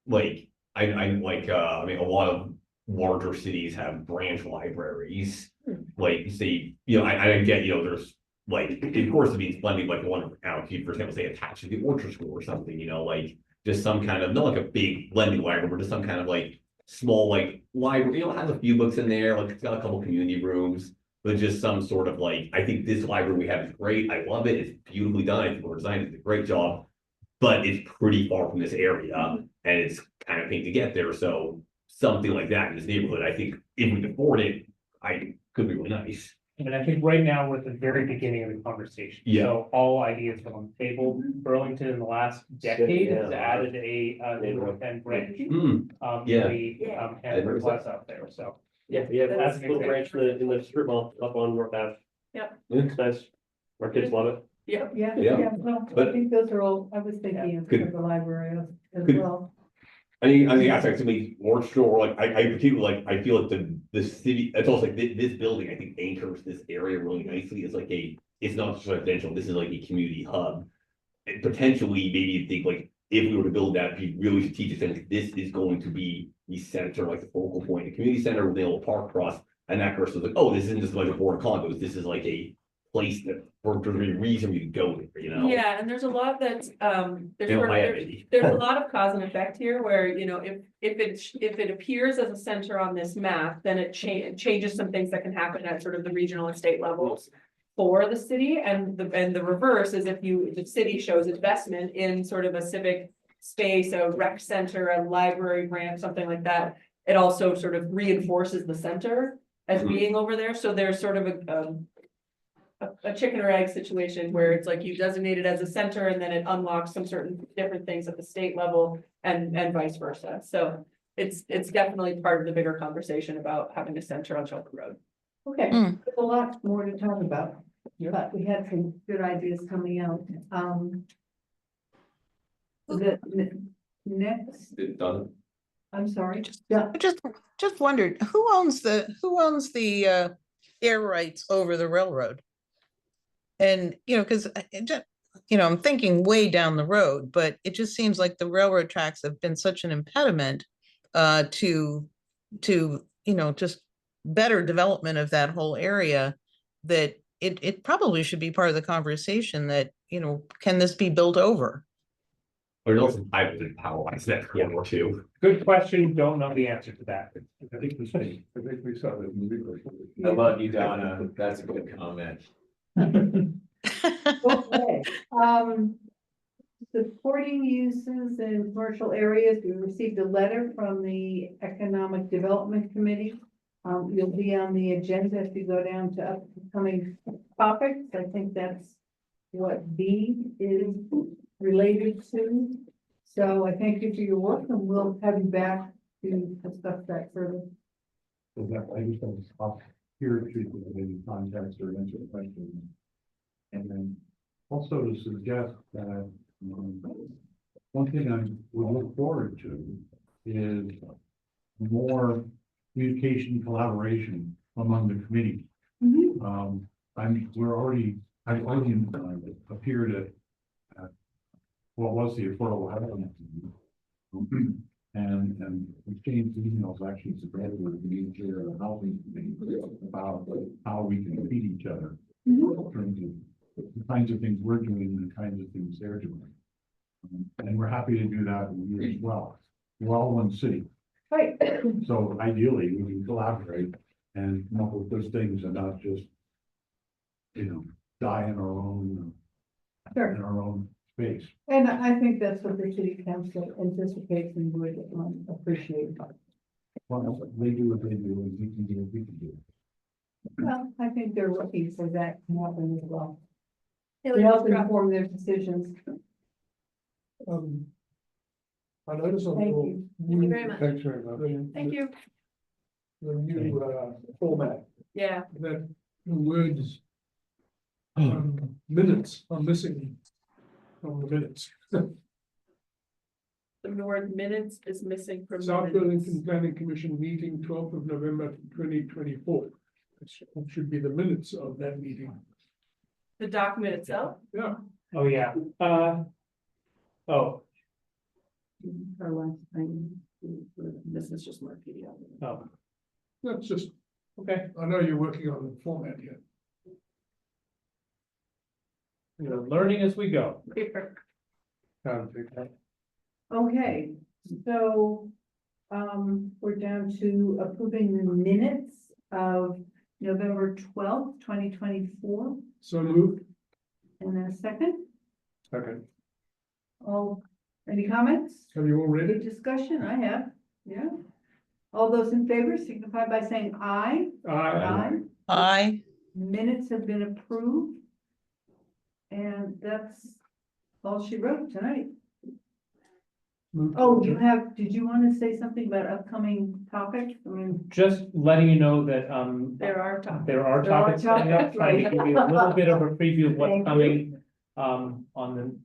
like, I like, I mean, a lot of larger cities have branch libraries, like, say, you know, I get, you know, there's, like, of course, it'd be splendid, like, the one out here, for example, say, attached to the Orchard School or something, you know, like, just some kind of, not like a big blended library, but just some kind of, like, small, like, library, you know, it has a few books in there, like, it's got a couple community rooms, but just some sort of, like, I think this library we have is great, I love it, it's beautifully done, I think our design did a great job, but it's pretty far from this area, and it's kind of pain to get there, so something like that in this neighborhood, I think, if we could afford it, could be really nice. I mean, I think right now we're at the very beginning of the conversation. Yeah. So all ideas are on the table. Burlington in the last decade has Yeah. added a North End branch. Hmm, Yeah. Hamburg Plus out there, so. Yeah, we have That's a little an branch in the strip mall up on North Ave. Yep. It's nice. Our kids love it. Yeah. Yeah, Yeah. yeah, no, I But- think those are all, I was thinking of Could- the library as could- well. I think aspects to me, Orange Store, like, I particularly like, I feel like the city, it's also like this building, I think anchors this area really nicely, it's like it's not just residential, this is like a community hub. And potentially, maybe you think like, if we were to build that, be really strategic, and this is going to be the center, like the focal point, the community center with the little park cross. And that person was like, oh, this isn't just like a board of condos, this is like a place that, for a reason you can go there, you know? Yeah, and there's a lot that's, They don't buy it. there's a lot of cause and effect here where, you know, if it appears as a center on this map, then it changes some things that can happen at sort of the regional and state levels for the city, and the reverse is if the city shows investment in sort of a civic space, a rec center, a library branch, something like that, it also sort of reinforces the center as being over there, so there's sort of a chicken or egg situation where it's like you designate it as a center and then it unlocks some certain different things at the state level and vice versa. So it's definitely part of the bigger conversation about having a center on Shelter Road. Okay, Mm. there's a lot more to talk about, but we had some good ideas coming out. Next, It doesn't. I'm sorry. Yeah, I just wondered, who owns the air rights over the railroad? And, you know, because, you know, I'm thinking way down the road, but it just seems like the railroad tracks have been such an impediment to, you know, just better development of that whole area, that it probably should be part of the conversation that, you know, can this be built over? Or also hybrid power lines that corridor too. Good question, don't know the answer to that. I think we saw that movie. I love you, Donna, that's a good comment. okay. Supporting uses in commercial areas, we received a letter from the Economic Development Committee. You'll be on the agenda if you go down to upcoming topics. I think that's what B is related to. So I thank you for your work, and we'll have you back to discuss that further. I just want to stop here to any contacts or answer questions. And then also to suggest that one thing I would look forward to is more communication, collaboration among the committee. I've already appeared at what was the Affordable Housing Committee, and exchanged emails actually together with the chair of the housing committee about how we can feed each other in terms of the kinds of things we're doing and the kinds of things they're doing. And we're happy to do that with you as well. we're all one city. Right. So ideally, we can collaborate and come up with those things and not just, die in our own, Sure. in our own space. And I think that's what the city council anticipates and would appreciate. Well, they do what they do, and we can do what we can do. Well, I think they're looking for that to happen as well. Yeah, To help inform their decisions. I noticed on Thank your. you. Thank you very much. Thanks very much. Thank you. The new, format, Yeah, that the words. Minutes are missing from the minutes. the word minutes is missing from. South minutes. Burlington Planning Commission meeting 12th of November 2024. It should be the minutes of that meeting. The document itself? Yeah, Oh, yeah, oh, Our last thing. This is just more PDF. oh, that's just, okay, I know you're working on the format here. we're learning as we go. Okay, so, we're down to approving the minutes of November 12th, 2024, So moved. and then a second. Okay. All, any comments? Have you all read Any it? discussion? I have, yeah. All those in favor signify by saying aye. I, Minutes have been approved. And that's all she wrote tonight. Moved. Oh, did you want to say something about upcoming topics? I mean, Just letting you know that, There are topics. there are There are topics coming up, topics, trying to right. give you a little bit of a preview of Thank what's you. coming, on the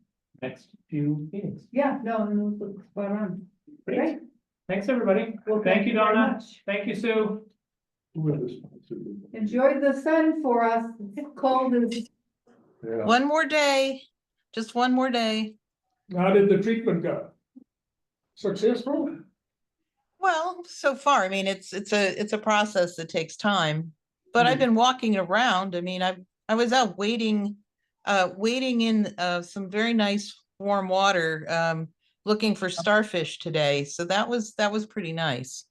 next few meetings. yeah, no, and those look spot on. Great. Thanks, everybody. Well, Thank you, very Donna. much. Thank you, Sue. With this one, too. Enjoy the sun for us. It's cold as Yeah. one more day, just one more day. How did the treatment go? Successful? Well, so far, I mean, it's a process that takes time. But I've been walking around. I mean, I was out waiting in some very nice warm water, looking for starfish today. So that was pretty nice.